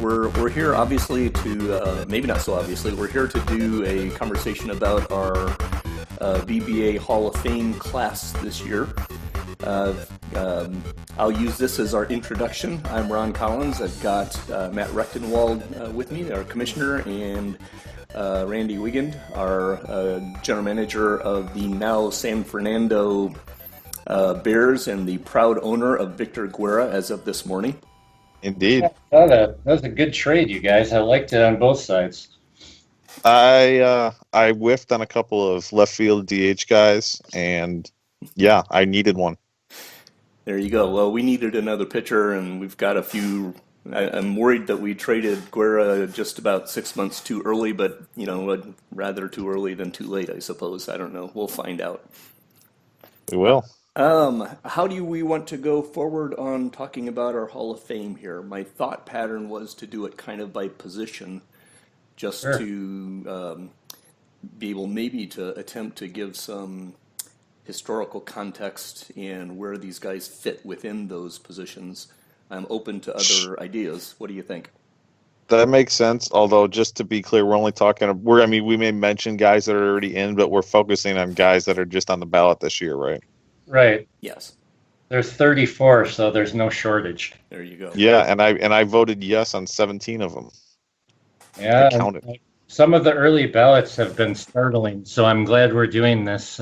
we're here obviously to maybe not so obviously we're here to do a conversation about our BBA Hall of Fame class this year. I'll use this as our introduction. I'm Ron Collins. I've got Matt Rectenwald with me, our commissioner, and Randy Weigand, our general manager of the now San Fernando Bears and the proud owner of Victor Guerra as of this morning. Indeed. That was a good trade, you guys. I liked it on both sides. I whiffed on a couple of left field DH guys, and yeah, I needed one. There you go. Well, we needed another pitcher, and we've got a few. I'm worried that we traded Guerra just about 6 months too early, but, you know, rather too early than too late, I suppose. I don't know. We'll find out. We will. How do we want to go forward on talking about our Hall of Fame here? My thought pattern was to do it kind of by position, just Sure. to be able maybe to attempt to give some historical context and where these guys fit within those positions. I'm open to other ideas. What do you think? That makes sense. Although, just to be clear, we're only talking. We may mention guys that are already in, but we're focusing on guys that are just on the ballot this year, right? Right. Yes. There's 34, so there's no shortage. There you go. Yeah, and I voted yes on 17 of them. Yeah. I counted. Some of the early ballots have been startling, so I'm glad we're doing this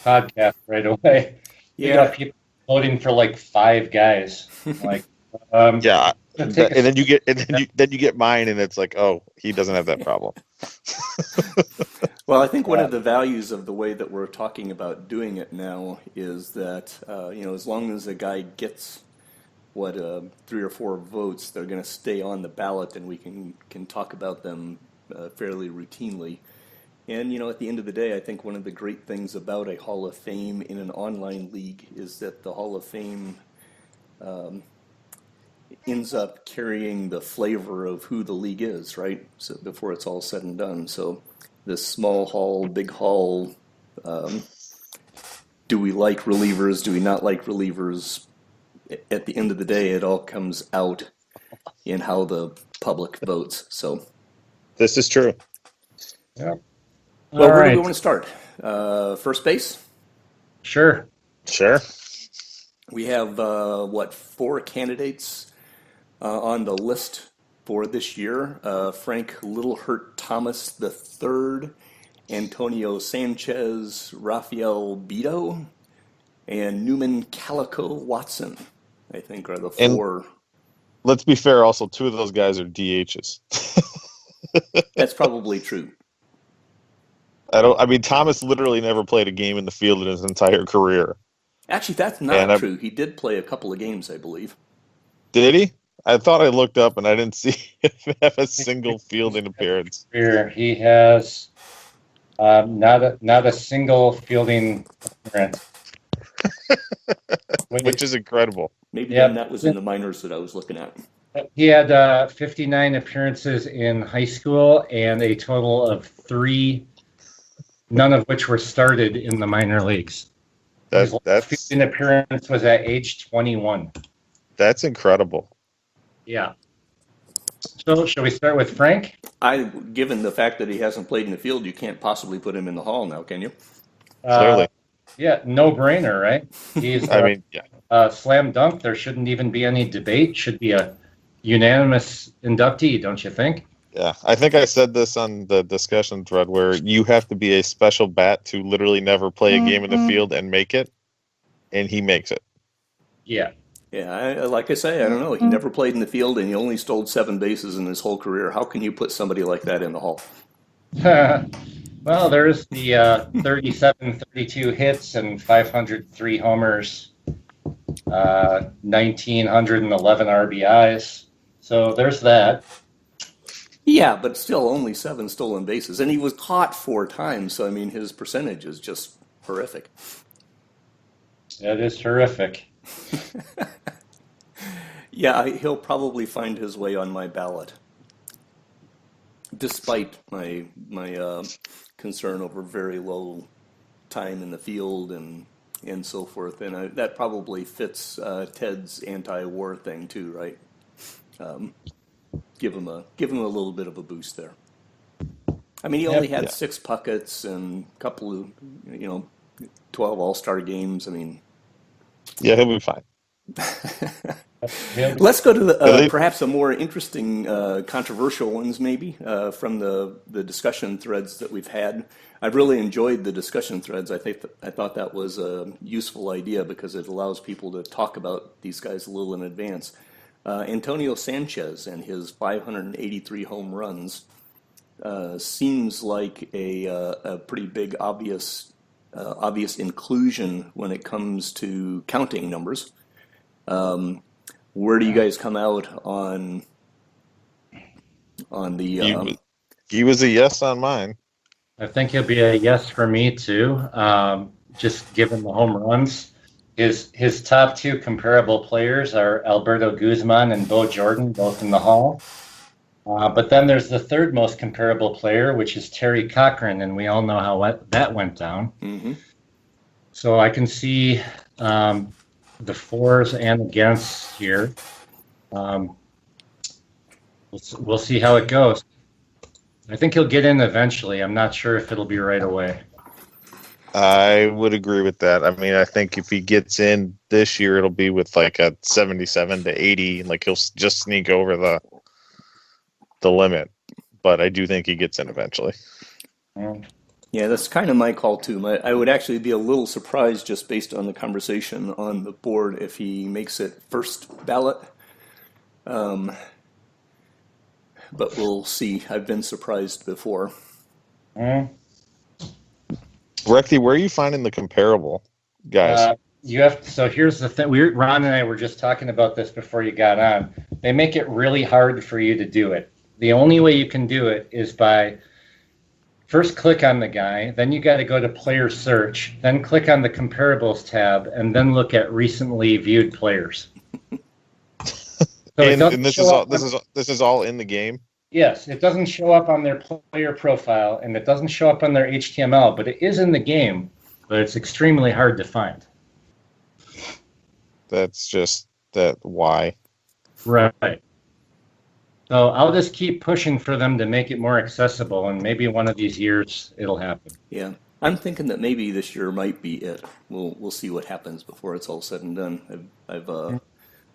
podcast right away. We got people voting for like 5 guys. Like, yeah, and then you get mine, and it's like, oh, he doesn't have that problem. Well, I think one of the values of the way that we're talking about doing it now is that, as long as a guy gets 3 or 4 votes, they're going to stay on the ballot, and we can talk about them fairly routinely. And, at the end of the day, I think one of the great things about a Hall of Fame in an online league is that the Hall of Fame ends up carrying the flavor of who the league is, right? So before it's all said and done. So this small hall, big hall, do we like relievers? Do we not like relievers? At the end of the day, it all comes out in how the public votes. So this is true. Yeah. Well, where do we want to start? First base? Sure. We have, 4 candidates on the list for this year. Frank Littlehurt Thomas III, Antonio Sanchez, Rafael Beto, and Newman Calico Watson, I think, are the 4. And let's be fair, also, 2 of those guys are DHs. That's probably true. Thomas literally never played a game in the field in his entire career. Actually, that's not true. He did play a couple of games, I believe. Did he? I thought I looked up and I didn't see him have a single fielding appearance. Here he has not a single fielding appearance, which is incredible. Maybe then that was in the minors that I was looking at. He had 59 appearances in high school and a total of 3, none of which were started in the minor leagues. His fielding appearance was at age 21. That's incredible. Yeah. So, shall we start with Frank? Given the fact that he hasn't played in the field, you can't possibly put him in the hall now, can you? Clearly. Yeah, no brainer, right? He's slam dunk. There shouldn't even be any debate. Should be a unanimous inductee, don't you think? Yeah, I think I said this on the discussion thread where you have to be a special bat to literally never play a game in the field and make it, and he makes it. Yeah. Yeah, like I say, I don't know. He never played in the field, and he only stole 7 bases in his whole career. How can you put somebody like that in the hall? Well, there's the 37, 32 hits and 503 homers, 1,911 RBIs. So there's that. Yeah, but still only 7 stolen bases. And he was caught 4 times, so, his percentage is just horrific. That is horrific. Yeah, he'll probably find his way on my ballot, despite my concern over very low time in the field and so forth. And that probably fits Ted's anti-war thing too, right? give him a little bit of a boost there. I mean, he only had 6 puckets and a couple of 12 All-Star games. I mean, yeah, he'll be fine. Let's go to perhaps a more interesting, controversial ones, maybe from the discussion threads that we've had. I've really enjoyed the discussion threads. I thought that was a useful idea because it allows people to talk about these guys a little in advance. Antonio Sanchez and his 583 home runs seems like a pretty big obvious inclusion when it comes to counting numbers. Where do you guys come out on the? He was a yes on mine. I think he'll be a yes for me too. Just given the home runs, his top 2 comparable players are Alberto Guzman and Bo Jordan, both in the Hall. But then there's the third most comparable player, which is Terry Cochran, and we all know how that went down. Mm-hmm. So I can see the fors and against here. We'll see how it goes. I think he'll get in eventually. I'm not sure if it'll be right away. I would agree with that. I mean, I think if he gets in this year, it'll be with like a 77 to 80. Like he'll just sneak over the limit. But I do think he gets in eventually. Yeah, that's kind of my call too. I would actually be a little surprised just based on the conversation on the board if he makes it first ballot. But we'll see. I've been surprised before. Recty, where are you finding the comparable guys? So here's the thing. Ron and I were just talking about this before you got on. They make it really hard for you to do it. The only way you can do it is by first click on the guy, then you got to go to player search, then click on the comparables tab, and then look at recently viewed players. So and this is all in the game? Yes, it doesn't show up on their player profile, and it doesn't show up on their HTML, but it is in the game, but it's extremely hard to find. That's just that why. Right. So I'll just keep pushing for them to make it more accessible, and maybe one of these years it'll happen. Yeah, I'm thinking that maybe this year might be it. We'll see what happens before it's all said and done. I've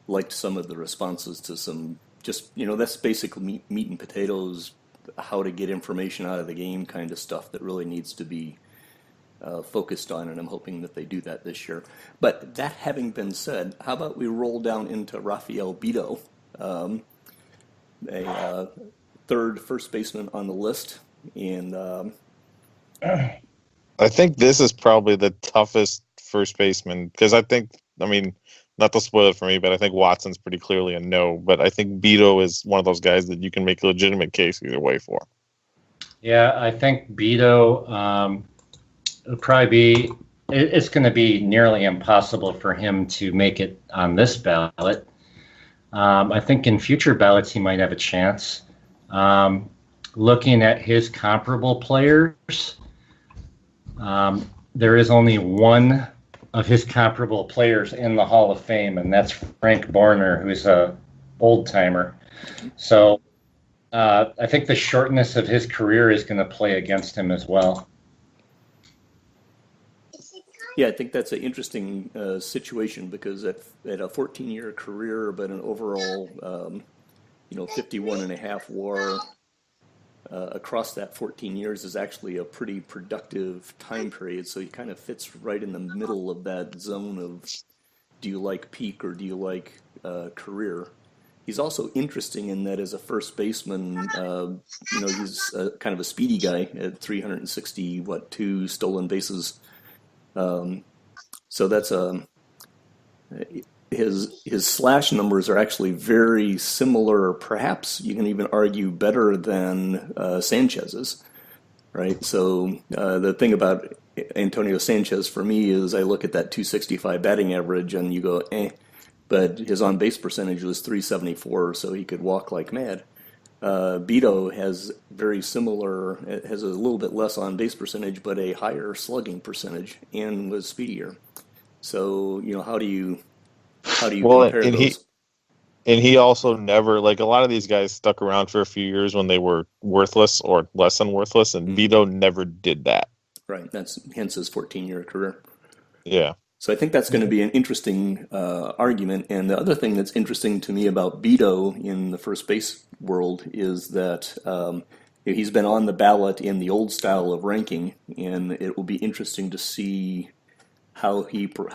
liked some of the responses to some just that's basically meat and potatoes, how to get information out of the game kind of stuff that really needs to be focused on, and I'm hoping that they do that this year. But that having been said, how about we roll down into Rafael Beto, a third first baseman on the list, and I think this is probably the toughest first baseman because not to spoil it for me, but I think Watson's pretty clearly a no. But I think Beto is one of those guys that you can make a legitimate case either way for. Yeah, I think Beto it'll probably be. It's going to be nearly impossible for him to make it on this ballot. I think in future ballots he might have a chance. Looking at his comparable players, there is only one of his comparable players in the Hall of Fame, and that's Frank Borner, who's a old-timer. So I think the shortness of his career is going to play against him as well. Yeah, I think that's an interesting situation because at a 14-year career, but an overall, 51 and a half WAR across that 14 years is actually a pretty productive time period. So he kind of fits right in the middle of that zone of do you like peak or do you like career? He's also interesting in that as a first baseman, he's kind of a speedy guy at 362 stolen bases. So that's his slash numbers are actually very similar. Perhaps you can even argue better than Sanchez's, right? So the thing about Antonio Sanchez for me is I look at that 265 batting average and you go, but his on base percentage was 374, so he could walk like mad. Beto has very similar, has a little bit less on base percentage, but a higher slugging percentage and was speedier. So, how do you compare those? And he also never, like a lot of these guys stuck around for a few years when they were worthless or less than worthless, and Vito never did that. Right. That's hence his 14-year career. Yeah. So I think that's going to be an interesting argument. And the other thing that's interesting to me about Beto in the first base world is that he's been on the ballot in the old style of ranking, and it will be interesting to see how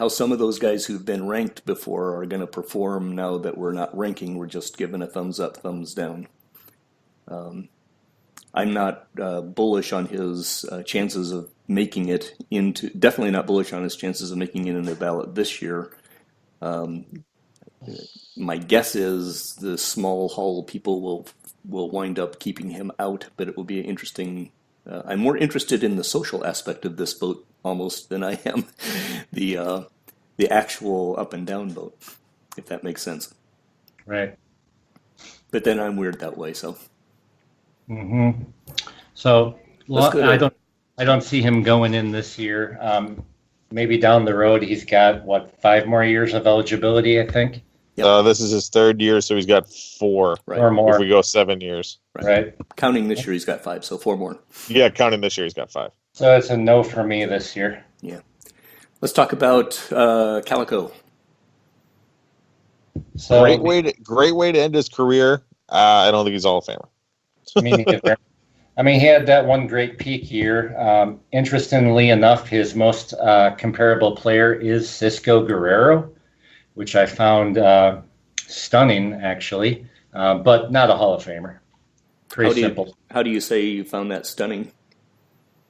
some of those guys who've been ranked before are going to perform now that we're not ranking. We're just given a thumbs up, thumbs down. I'm not bullish on his chances of making it into. Definitely not bullish on his chances of making it in the ballot this year. My guess is the small hall people will wind up keeping him out, but it will be interesting. I'm more interested in the social aspect of this vote almost than I am the actual up and down vote, if that makes sense. Right. But then I'm weird that way, so. Mm-hmm. So I don't see him going in this year. Maybe down the road he's got 5 more years of eligibility, I think. Yep. This is his 3rd year, so he's got 4 or more. If we go 7 years, right? Counting this year, he's got 5, so 4 more. Yeah, counting this year, he's got 5. So it's a no for me this year. Yeah. Let's talk about Calico. So great way to end his career. I don't think he's a Hall of Famer. He had that one great peak year. Interestingly enough, his most comparable player is Cisco Guerrero, which I found stunning, actually, but not a Hall of Famer. Pretty simple. How do you say you found that stunning?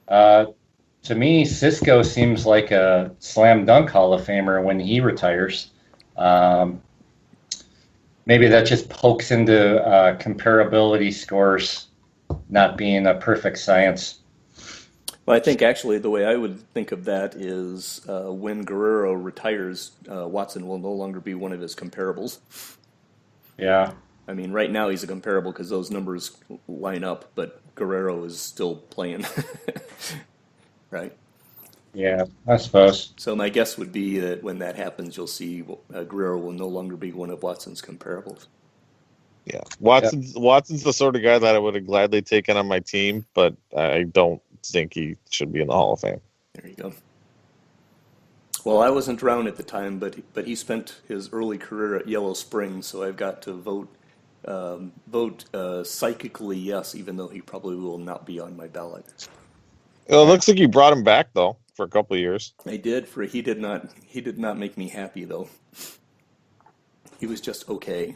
To me, Cisco seems like a slam dunk Hall of Famer when he retires. Maybe that just pokes into comparability scores not being a perfect science. Well, I think actually the way I would think of that is when Guerrero retires, Watson will no longer be one of his comparables. Yeah. I mean, right now he's a comparable because those numbers line up, but Guerrero is still playing. Right? Yeah, I suppose. So my guess would be that when that happens, you'll see Guerrero will no longer be one of Watson's comparables. Yeah, Watson's the sort of guy that I would have gladly taken on my team, but I don't think he should be in the Hall of Fame. There you go. Well, I wasn't around at the time, but he spent his early career at Yellow Springs, so I've got to vote psychically yes, even though he probably will not be on my ballot. Well, it looks like you brought him back though for a couple of years. I did. He did not make me happy though. He was just okay.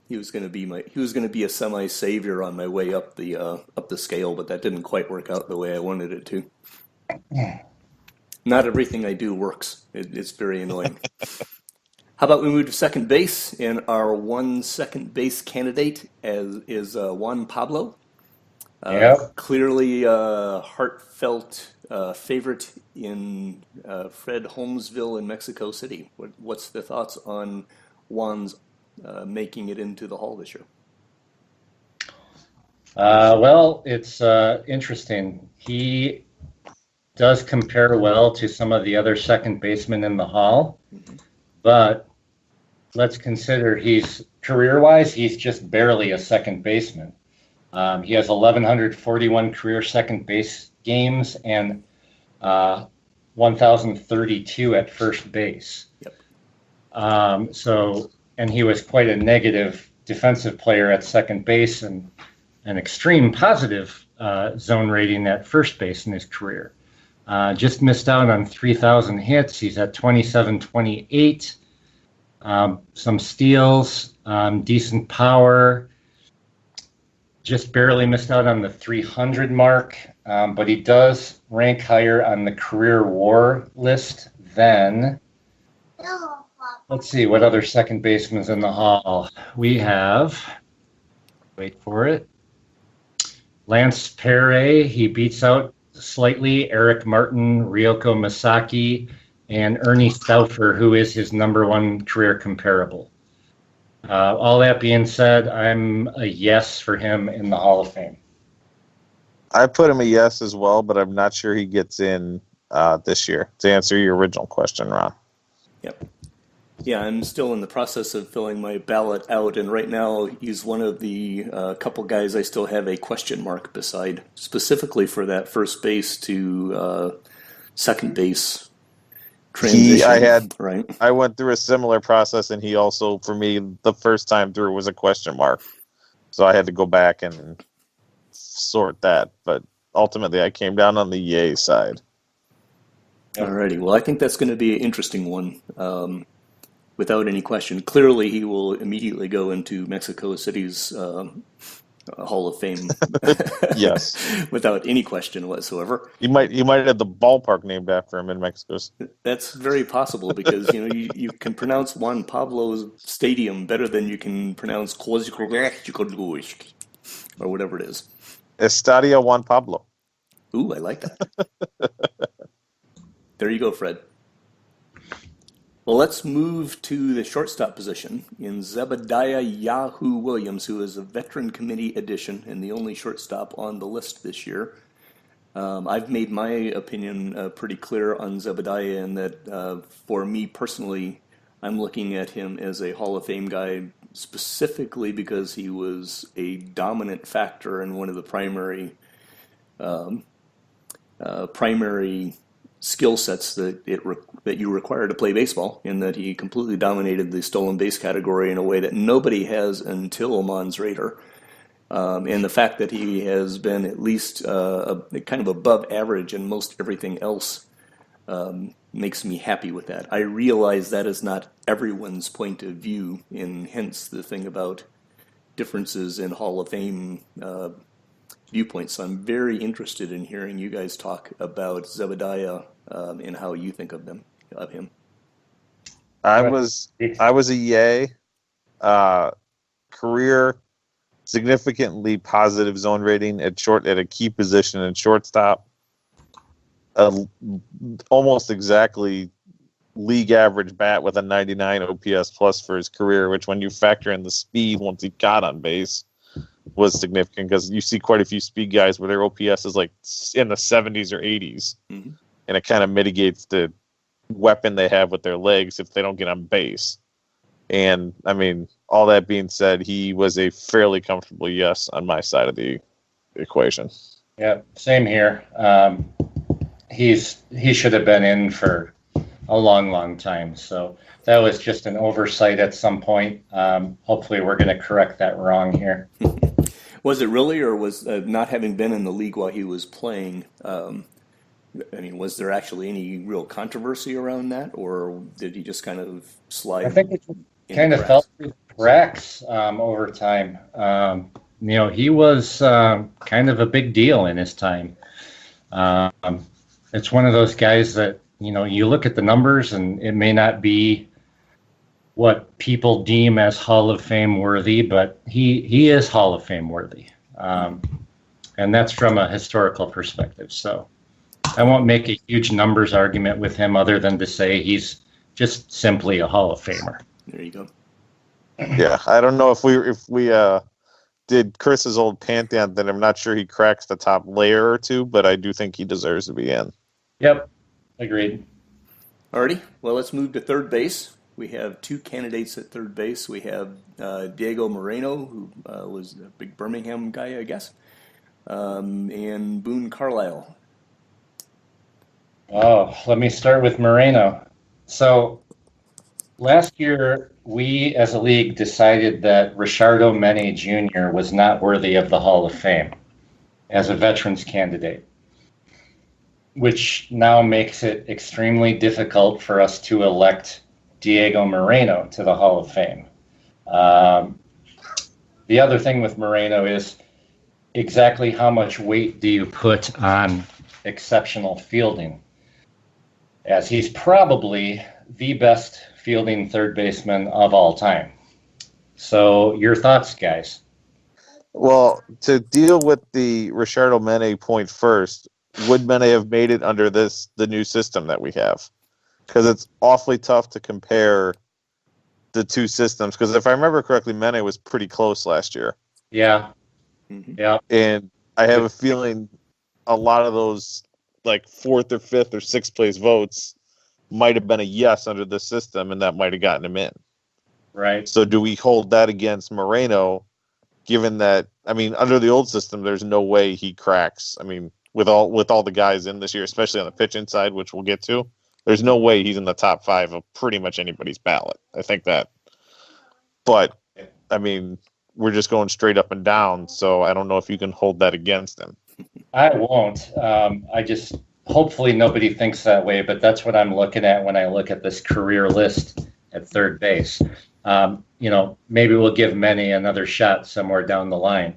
He was going to be a semi savior on my way up the scale, but that didn't quite work out the way I wanted it to. Not everything I do works. It's very annoying. How about we move to second base? And our one second base candidate is Juan Pablo. Clearly heartfelt favorite in Fred Holmesville in Mexico City. What's the thoughts on Juan's making it into the Hall this year? Well, it's interesting. He does compare well to some of the other second basemen in the Hall, but let's consider he's career-wise, he's just barely a second baseman. He has 1,141 career second base games and 1,032 at first base. Yep. And he was quite a negative defensive player at second base and an extreme positive zone rating at first base in his career. Just missed out on 3,000 hits. He's at 27-28. Some steals, decent power. Just barely missed out on the 300 mark, but he does rank higher on the career WAR list than, let's see, what other second baseman's in the Hall? We have, wait for it, Lance Perret. He beats out slightly Eric Martin, Ryoko Masaki, and Ernie Stauffer, who is his number one career comparable. All that being said, I'm a yes for him in the Hall of Fame. I put him a yes as well, but I'm not sure he gets in this year, to answer your original question, Ron. Yep. Yeah, I'm still in the process of filling my ballot out, and right now he's one of the couple guys I still have a question mark beside, specifically for that first base to second base transition. Right? I went through a similar process, and he also, for me, the first time through was a question mark. So I had to go back and sort that, but ultimately I came down on the yay side. Alrighty, well, I think that's going to be an interesting one. Without any question. Clearly, he will immediately go into Mexico City's Hall of Fame. Yes, without any question whatsoever. You might have the ballpark named after him in Mexico. That's very possible because you can pronounce Juan Pablo's stadium better than you can pronounce or whatever it is. Estadio Juan Pablo. Ooh, I like that. There you go, Fred. Well, let's move to the shortstop position in Zebediah Yahoo Williams, who is a veteran committee addition and the only shortstop on the list this year. I've made my opinion pretty clear on Zebediah in that for me personally, I'm looking at him as a Hall of Fame guy specifically because he was a dominant factor in one of the primary skill sets that you require to play baseball, in that he completely dominated the stolen base category in a way that nobody has until Mons Rader. And the fact that he has been at least kind of above average in most everything else makes me happy with that. I realize that is not everyone's point of view, and hence the thing about differences in Hall of Fame viewpoints. So I'm very interested in hearing you guys talk about Zebediah and how you think of him. I was a yay. Career significantly positive zone rating at a key position in shortstop. Almost exactly league average bat with a 99 OPS plus for his career, which when you factor in the speed once he got on base was significant, because you see quite a few speed guys where their OPS is like in the 70s or 80s. Mm-hmm. And it kind of mitigates the weapon they have with their legs if they don't get on base. And, I mean, all that being said, he was a fairly comfortable yes on my side of the equation. Yeah, same here. He should have been in for a long time. So that was just an oversight at some point. Hopefully we're going to correct that wrong here. Was it really, or was not having been in the league while he was playing, was there actually any real controversy around that, or did he just kind of slide? I think it kind of fell through the cracks over time. He was kind of a big deal in his time. It's one of those guys that, you look at the numbers and it may not be what people deem as Hall of Fame worthy, but he is Hall of Fame worthy. And that's from a historical perspective. So I won't make a huge numbers argument with him other than to say he's just simply a Hall of Famer. There you go. Yeah, I don't know if we did Chris's old pantheon, then I'm not sure he cracks the top layer or two, but I do think he deserves to be in. Yep, agreed. Alrighty, well, let's move to third base. We have two candidates at third base. We have Diego Moreno, who was a big Birmingham guy, I guess, and Boone Carlisle. Oh, let me start with Moreno. So last year, we as a league decided that Richardo Mene Jr. was not worthy of the Hall of Fame as a veterans candidate, which now makes it extremely difficult for us to elect Diego Moreno to the Hall of Fame. The other thing with Moreno is exactly how much weight do you put on exceptional fielding, as he's probably the best fielding third baseman of all time. So your thoughts, guys? Well, to deal with the Richardo Mene point first, would Mene have made it under the new system that we have? Because it's awfully tough to compare the two systems. Because if I remember correctly, Mene was pretty close last year. Yeah. Mm-hmm. Yeah. And I have a feeling a lot of those like fourth or fifth or sixth place votes might have been a yes under the system, and that might have gotten him in. Right. So do we hold that against Moreno, given that, I mean, under the old system, there's no way he cracks. I mean, with all the guys in this year, especially on the pitching side, which we'll get to, there's no way he's in the top 5 of pretty much anybody's ballot. I think that. But, I mean, we're just going straight up and down, so I don't know if you can hold that against him. I won't. Hopefully nobody thinks that way, but that's what I'm looking at when I look at this career list at third base. Maybe we'll give Manny another shot somewhere down the line.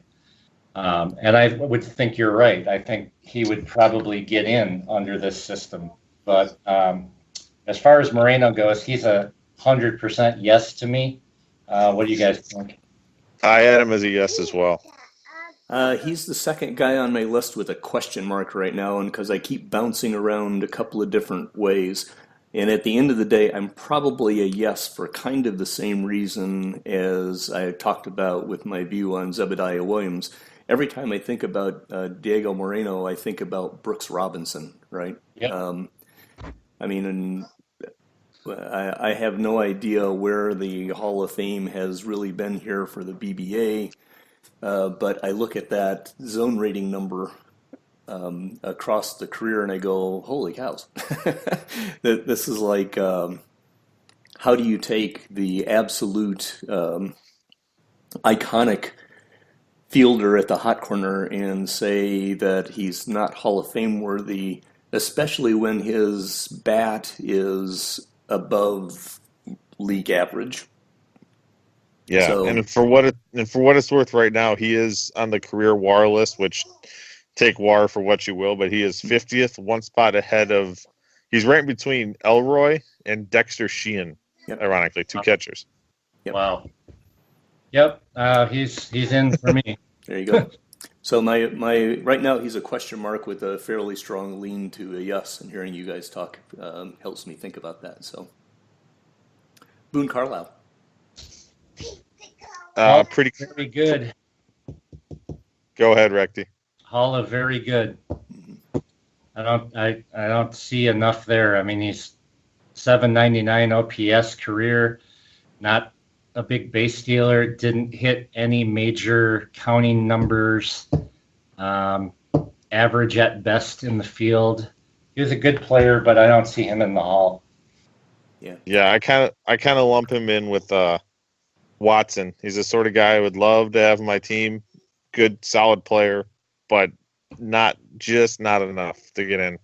And I would think you're right. I think he would probably get in under this system. But as far as Moreno goes, he's 100% yes to me. What do you guys think? I had him as a yes as well. He's the second guy on my list with a question mark right now, and because I keep bouncing around a couple of different ways. And at the end of the day, I'm probably a yes for kind of the same reason as I talked about with my view on Zebediah Williams. Every time I think about Diego Moreno, I think about Brooks Robinson, right? Yep. I have no idea where the Hall of Fame has really been here for the BBA, but I look at that zone rating number across the career and I go, holy cows. This is like, how do you take the absolute iconic fielder at the hot corner and say that he's not Hall of Fame worthy, especially when his bat is above league average? Yeah, so, and for what it's worth, right now he is on the career WAR list, which take WAR for what you will, but he is 50th, one spot ahead of. He's right between Elroy and Dexter Sheehan. Yep. Ironically, 2 catchers. Yep. Wow. Yep, he's in for me. There you go. So my right now he's a question mark with a fairly strong lean to a yes, and hearing you guys talk helps me think about that. So Boone Carlisle. Pretty good. Go ahead, Recty. Hall of very good. I don't see enough there. I mean, he's 799 OPS career, not a big base stealer, didn't hit any major counting numbers, average at best in the field. He was a good player, but I don't see him in the Hall. Yeah, I kind of lump him in with Watson. He's the sort of guy I would love to have on my team. Good, solid player, but not enough to get in.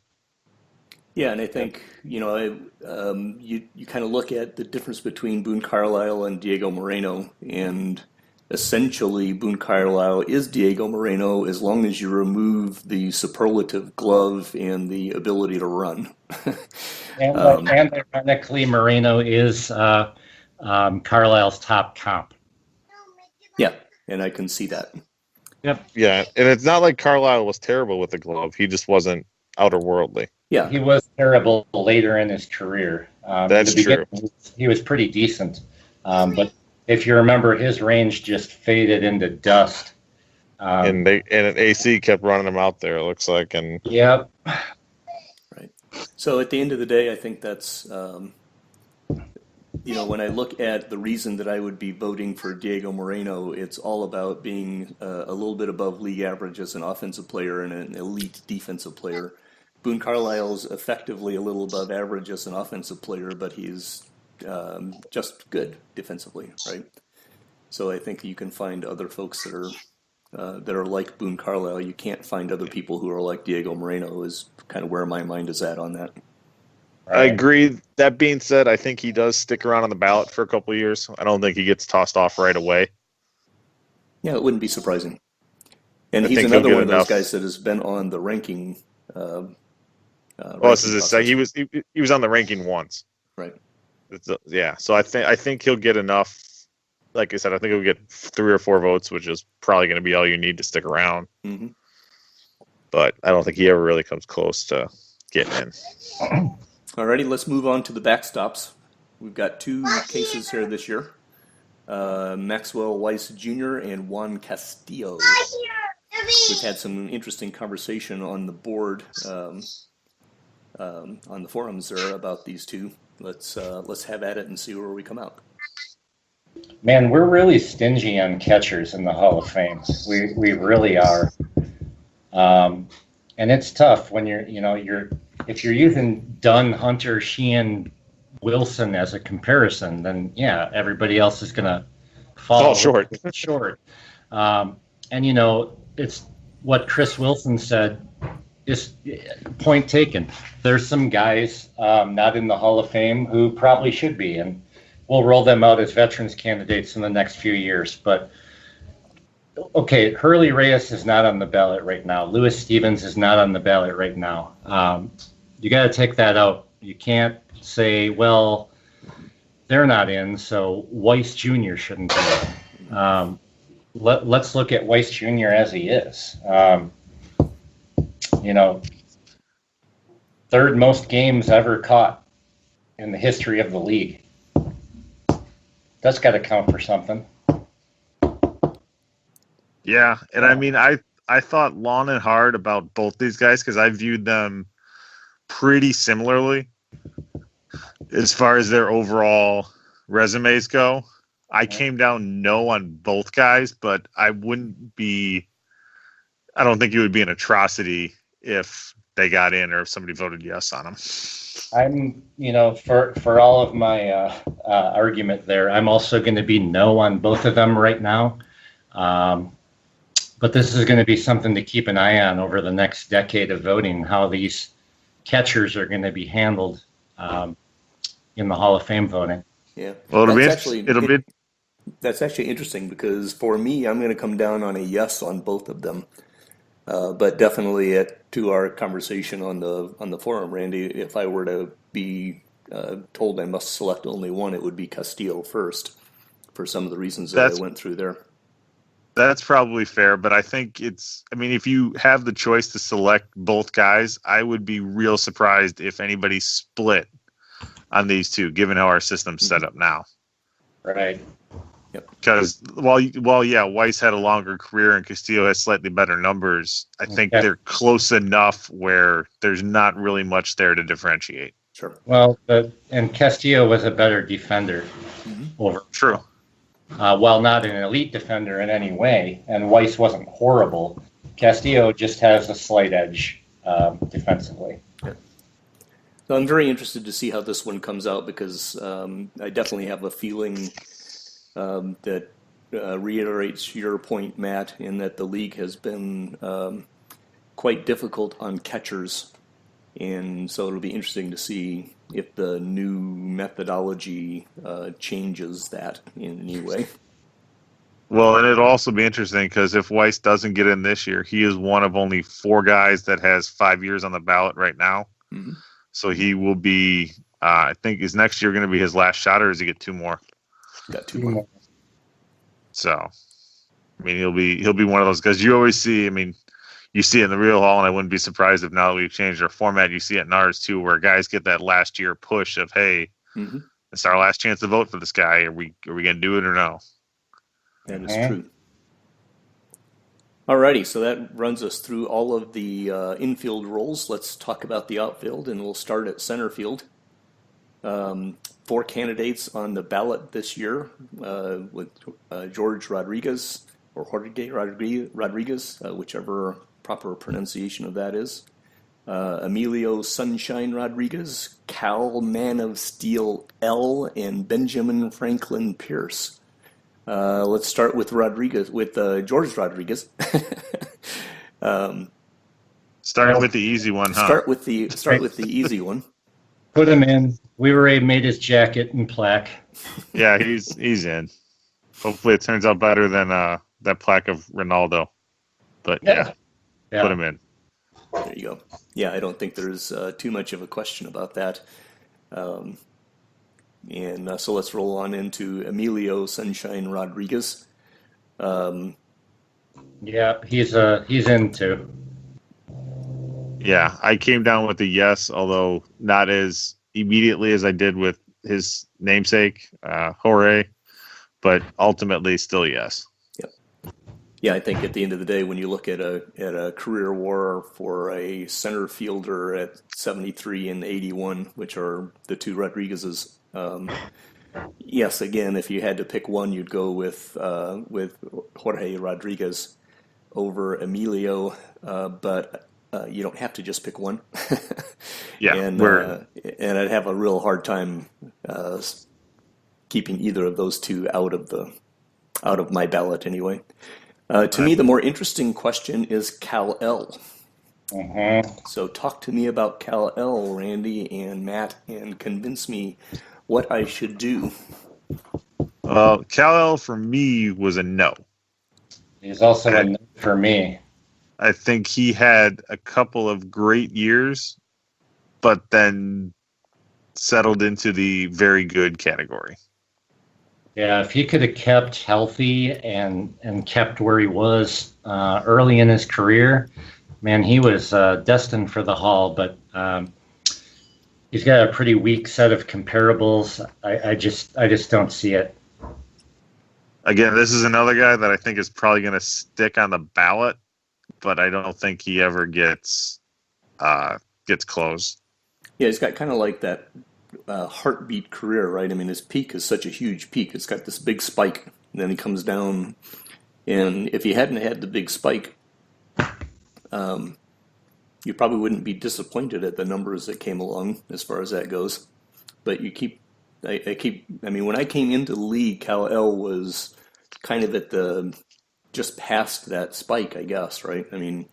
Yeah, and I think, you kind of look at the difference between Boone Carlisle and Diego Moreno, and essentially Boone Carlisle is Diego Moreno as long as you remove the superlative glove and the ability to run. And ironically, Moreno is Carlisle's top comp. Yeah, and I can see that. Yep. Yeah, and it's not like Carlisle was terrible with the glove. He just wasn't outer-worldly. Yeah, he was terrible later in his career. That's true. He was pretty decent, but if you remember, his range just faded into dust. And an AC kept running him out there. It looks like, and yep. Right. So at the end of the day, I think that's when I look at the reason that I would be voting for Diego Moreno, it's all about being a little bit above league average as an offensive player and an elite defensive player. Boone Carlisle's effectively a little above average as an offensive player, but he's just good defensively, right? So I think you can find other folks that are like Boone Carlisle. You can't find other people who are like Diego Moreno, is kind of where my mind is at on that. I agree. That being said, I think he does stick around on the ballot for a couple of years. I don't think he gets tossed off right away. Yeah, it wouldn't be surprising. And he's another one of those guys that has been on the ranking. This is he was on the ranking once. Right. So I think he'll get enough. Like I said, I think he'll get 3 or 4 votes, which is probably going to be all you need to stick around. Mm-hmm. But I don't think he ever really comes close to getting in. Alrighty, let's move on to the backstops. We've got 2 cases here this year. Maxwell Weiss Jr. and Juan Castillo. We've had some interesting conversation on the board on the forums there about these two. Let's have at it and see where we come out. Man, we're really stingy on catchers in the Hall of Fame. We really are. And it's tough when if you're using Dunn, Hunter, Sheehan, Wilson as a comparison, then yeah, everybody else is going to fall short. And it's what Chris Wilson said is point taken. There's some guys not in the Hall of Fame who probably should be, and we'll roll them out as veterans candidates in the next few years. But okay, Hurley Reyes is not on the ballot right now. Lewis Stevens is not on the ballot right now. You got to take that out. You can't say, well, they're not in, so Weiss Jr. shouldn't be. Let's look at Weiss Jr. as he is. Third most games ever caught in the history of the league. That's got to count for something. Yeah, and I mean, I thought long and hard about both these guys because I viewed them pretty similarly as far as their overall resumes go. I came down no on both guys, but I don't think it would be an atrocity if they got in or if somebody voted yes on them. I'm, for all of my argument there, I'm also going to be no on both of them right now. But this is going to be something to keep an eye on over the next decade of voting, how these catchers are going to be handled in the Hall of Fame voting. Yeah. Well, that's actually interesting because for me, I'm going to come down on a yes on both of them. But definitely to our conversation on the forum, Randy, if I were to be told I must select only one, it would be Castillo first for some of the reasons that I went through there. That's probably fair, but I think if you have the choice to select both guys, I would be real surprised if anybody split on these two, given how our system's set up now. Right. Yep. Because Weiss had a longer career and Castillo has slightly better numbers. I think they're close enough where there's not really much there to differentiate. Sure. Well, and Castillo was a better defender over. True. While not an elite defender in any way, and Weiss wasn't horrible, Castillo just has a slight edge defensively. Yeah. So I'm very interested to see how this one comes out because I definitely have a feeling that reiterates your point, Matt, in that the league has been quite difficult on catchers. And so it'll be interesting to see if the new methodology changes that in any way. Well, and it'll also be interesting because if Weiss doesn't get in this year, he is one of only 4 guys that has 5 years on the ballot right now. Mm-hmm. So he will be, I think, is next year going to be his last shot, or does he get 2 more? Got 2 more. So, he'll be one of those guys. You always see, you see it in the real hall, and I wouldn't be surprised if now that we've changed our format, you see it in ours too, where guys get that last year push of, hey, it's our last chance to vote for this guy. Are we going to do it or no? That is true. Alrighty, so that runs us through all of the infield roles. Let's talk about the outfield, and we'll start at center field. 4 candidates on the ballot this year with Jorge Rodriguez, whichever proper pronunciation of that is. Emilio Sunshine Rodriguez, Cal Man of Steel L, and Benjamin Franklin Pierce. Let's start with George Rodriguez. Starting with the easy one, huh? Start with the easy one. Put him in. Weaver made his jacket and plaque. Yeah, he's in. Hopefully, it turns out better than that plaque of Ronaldo. But yeah, put him in. There you go. Yeah, I don't think there's too much of a question about that. And so let's roll on into Emilio Sunshine Rodriguez. Yeah, he's in too. Yeah, I came down with a yes, although not as immediately as I did with his namesake, Jorge, but ultimately still yes. Yep. Yeah, I think at the end of the day, when you look at a career WAR for a center fielder at 73 and 81, which are the two Rodriguez's, yes, again, if you had to pick one, you'd go with Jorge Rodriguez over Emilio, but you don't have to just pick one. Yeah, and I'd have a real hard time keeping either of those two out of my ballot anyway. To me, the more interesting question is Kal-El. So talk to me about Kal-El, Randy and Matt, and convince me what I should do. Kal-El for me was a no. He's also a no for me. I think he had a couple of great years, but then settled into the very good category. Yeah, if he could have kept healthy and kept where he was early in his career, man, he was destined for the Hall. But he's got a pretty weak set of comparables. I just don't see it. Again, this is another guy that I think is probably going to stick on the ballot, but I don't think he ever gets close. Yeah, he's got kind of like that heartbeat career, right? I mean, his peak is such a huge peak. It's got this big spike, and then he comes down. And if he hadn't had the big spike, you probably wouldn't be disappointed at the numbers that came along as far as that goes. But I mean, when I came into the league, Kal-El was kind of at just past that spike, I guess, right? I mean,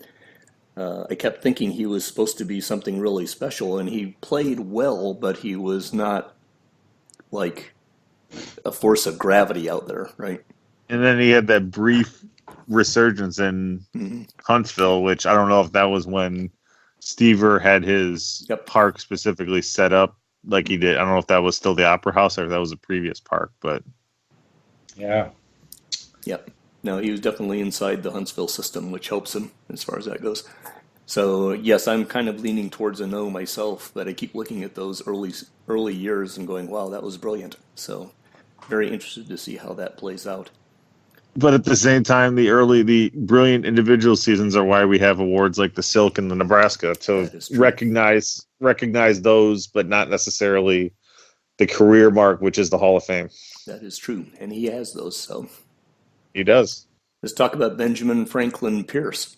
I kept thinking he was supposed to be something really special, and he played well, but he was not like a force of gravity out there, right? And then he had that brief resurgence in Huntsville, which I don't know if that was when Stever had his park specifically set up like he did. I don't know if that was still the Opera House or if that was a previous park, but yeah. Yep. No, he was definitely inside the Huntsville system, which helps him as far as that goes. So yes, I'm kind of leaning towards a no myself, but I keep looking at those early years and going, wow, that was brilliant. So very interested to see how that plays out. But at the same time, the brilliant individual seasons are why we have awards like the Silk and the Nebraska to recognize those, but not necessarily the career mark, which is the Hall of Fame. That is true, and he has those. So he does. Let's talk about Benjamin Franklin Pierce.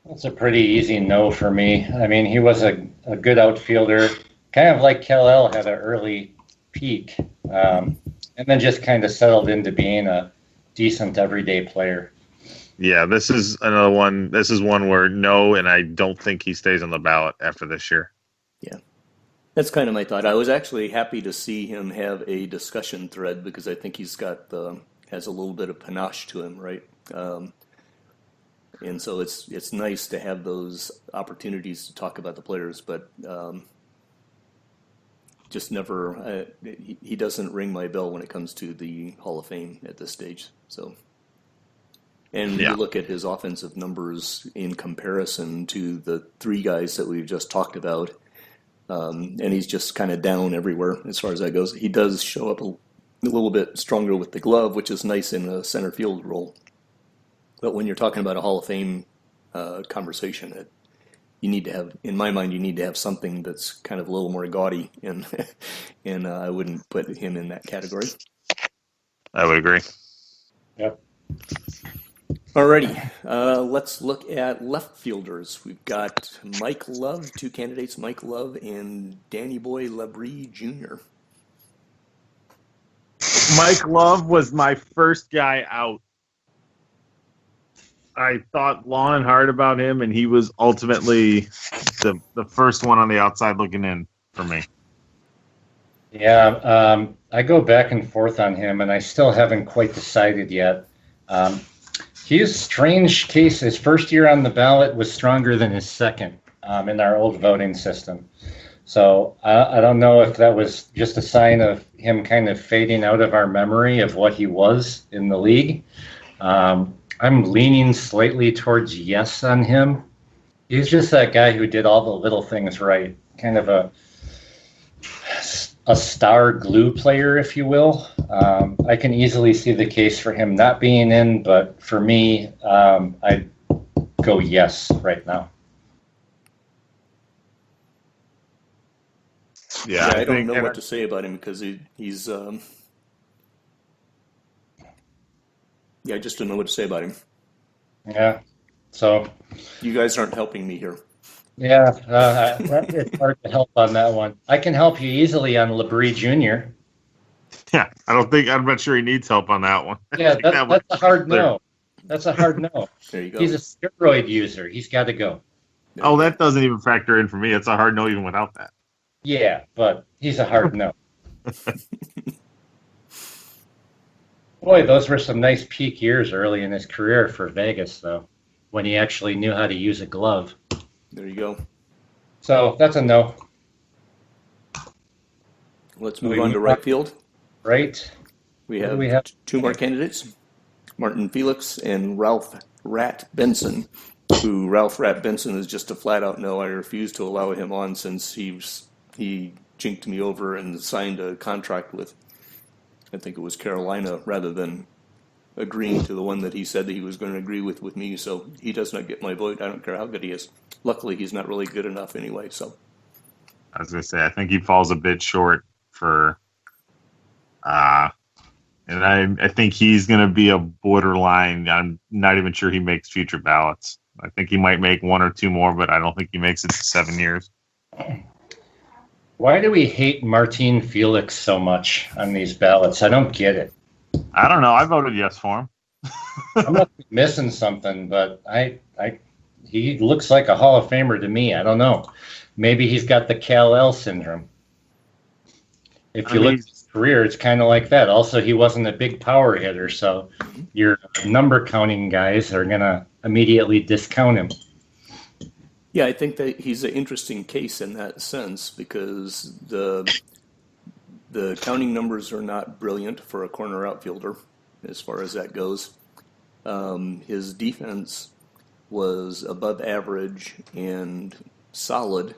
That's a pretty easy no for me. I mean, he was a good outfielder, kind of like Kal-El had an early peak, and then just kind of settled into being a decent everyday player. Yeah, this is another one. This is one where no, and I don't think he stays on the ballot after this year. Yeah, that's kind of my thought. I was actually happy to see him have a discussion thread because I think he's has a little bit of panache to him, right? And so it's nice to have those opportunities to talk about the players, but just never he doesn't ring my bell when it comes to the Hall of Fame at this stage. So, and you look at his offensive numbers in comparison to the three guys that we've just talked about, and he's just kind of down everywhere as far as that goes. He does show up a little bit stronger with the glove, which is nice in a center field role. But when you're talking about a Hall of Fame conversation, you need to have, in my mind, you need to have something that's kind of a little more gaudy, and I wouldn't put him in that category. I would agree. Yep. Alrighty, let's look at left fielders. We've got Mike Love, two candidates, Mike Love and Danny Boy Labrie Jr. Mike Love was my first guy out. I thought long and hard about him, and he was ultimately the first one on the outside looking in for me. Yeah, I go back and forth on him, and I still haven't quite decided yet. He's a strange case. His first year on the ballot was stronger than his second in our old voting system. So I don't know if that was just a sign of him kind of fading out of our memory of what he was in the league. I'm leaning slightly towards yes on him. He's just that guy who did all the little things right. Kind of a a star glue player, if you will. I can easily see the case for him not being in, but for me, I'd go yes right now. Yeah, I don't know what to say about him because he's. I just don't know what to say about him. Yeah, so. You guys aren't helping me here. Yeah, it's hard to help on that one. I can help you easily on Labrie Jr. Yeah, I'm not sure he needs help on that one. Yeah, that's a hard no. That's a hard no. There you go. He's a steroid user. He's got to go. Oh, that doesn't even factor in for me. It's a hard no even without that. Yeah, but he's a hard no. Boy, those were some nice peak years early in his career for Vegas, though, when he actually knew how to use a glove. There you go. So that's a no. Let's move on to right field. Right. We have two more candidates, Martin Felix and Ralph Rat Benson, who Ralph Rat Benson is just a flat-out no. I refuse to allow him on since he jinked me over and signed a contract with, I think it was Carolina, rather than agreeing to the one that he said that he was going to agree with me. So he does not get my vote. I don't care how good he is. Luckily, he's not really good enough anyway. So I was going to say, I think he falls a bit short for, and I think he's going to be a borderline. I'm not even sure he makes future ballots. I think he might make one or two more, but I don't think he makes it to 7 years. Why do we hate Martin Felix so much on these ballots? I don't get it. I don't know. I voted yes for him. I'm not missing something, but he looks like a Hall of Famer to me. I don't know. Maybe he's got the Kal-El syndrome. If you look at his career, it's kind of like that. Also, he wasn't a big power hitter, so your number counting guys are going to immediately discount him. Yeah, I think that he's an interesting case in that sense because the counting numbers are not brilliant for a corner outfielder as far as that goes. His defense was above average and solid,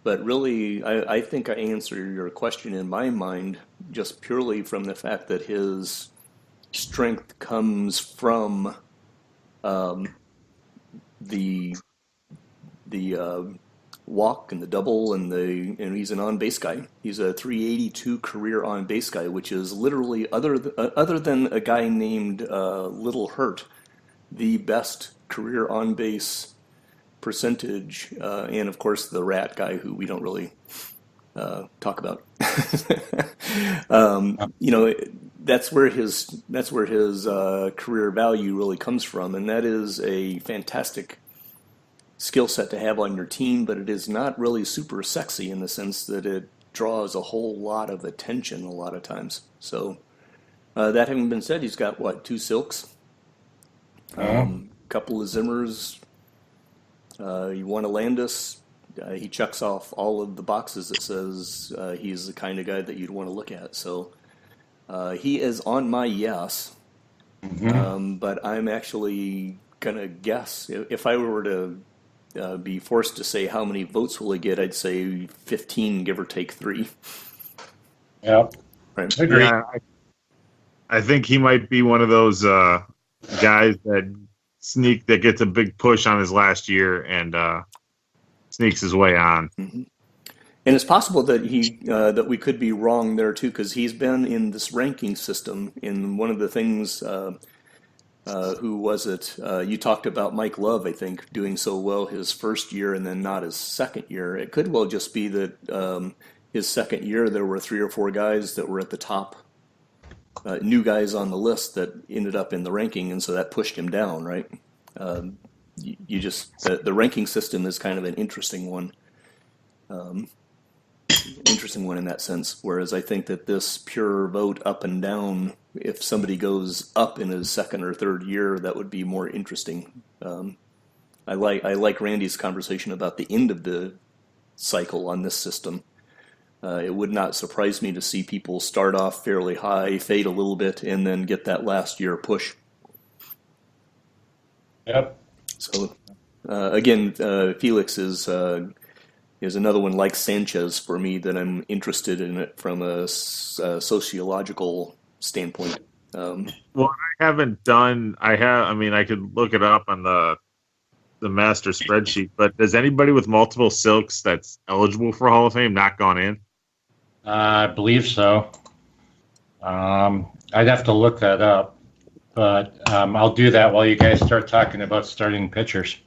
but really I think I answer your question in my mind just purely from the fact that his strength comes from the walk and the double and he's an on-base guy. He's a 382 career on-base guy, which is literally other than a guy named Little Hurt, the best career on-base percentage, and of course the Rat guy who we don't really talk about. That's where his career value really comes from, and that is a fantastic skill set to have on your team, but it is not really super sexy in the sense that it draws a whole lot of attention a lot of times. So that having been said, he's got two Silks, couple of Zimmers, he won a Landis. He checks off all of the boxes that says he's the kind of guy that you'd want to look at. So he is on my yes, but I'm actually gonna guess if I were to be forced to say how many votes will he get, I'd say 15, give or take 3. Yeah, right. Agree. Yeah, I think he might be one of those guys that gets a big push on his last year and sneaks his way on. Mm-hmm. And it's possible that that we could be wrong there too, because he's been in this ranking system. In one of the things. Who was it? You talked about Mike Love, I think, doing so well his first year and then not his second year. It could well just be that his second year there were 3 or 4 guys that were at the top, new guys on the list that ended up in the ranking, and so that pushed him down, right? The ranking system is kind of an interesting one. Interesting one in that sense, whereas I think that this pure vote up and down, if somebody goes up in his second or third year, that would be more interesting. I like Randy's conversation about the end of the cycle on this system. It would not surprise me to see people start off fairly high, fade a little bit, and then get that last year push. Yep. So again, Felix is is another one like Sanchez for me that I'm interested in it from a sociological standpoint. Well, I haven't done. I have. I mean, I could look it up on the master spreadsheet. But does anybody with multiple silks that's eligible for Hall of Fame not gone in? I believe so. I'd have to look that up, but I'll do that while you guys start talking about starting pitchers.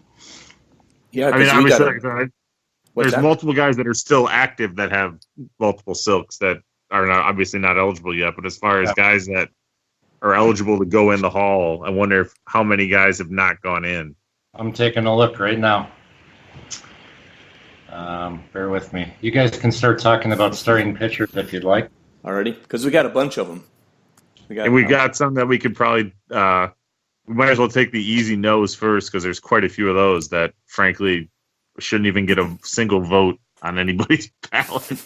Yeah, I mean, obviously, there's that? multiple guys that are still active that have multiple silks that are not obviously not eligible yet. But as far as guys that are eligible to go in the Hall, I wonder how many guys have not gone in. I'm taking a look right now. Bear with me. You guys can start talking about starting pitchers if you'd like. Alrighty, because we got a bunch of them. We got some that we could probably. We might as well take the easy no's first because there's quite a few of those that, frankly, shouldn't even get a single vote on anybody's ballot.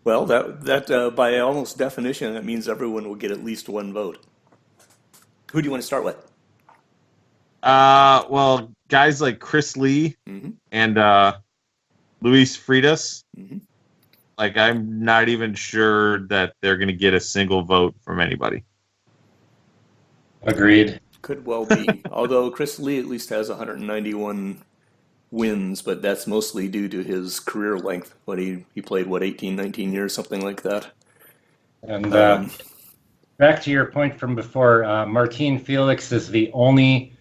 Well, that by almost definition, that means everyone will get at least one vote. Who do you want to start with? Well, guys like Chris Lee and Luis Fritas. Like, I'm not even sure that they're going to get a single vote from anybody. Agreed. Could well be. Although Chris Lee at least has 191 wins, but that's mostly due to his career length. What he played, 18, 19 years, something like that. And back to your point from before, Martin Felix is the only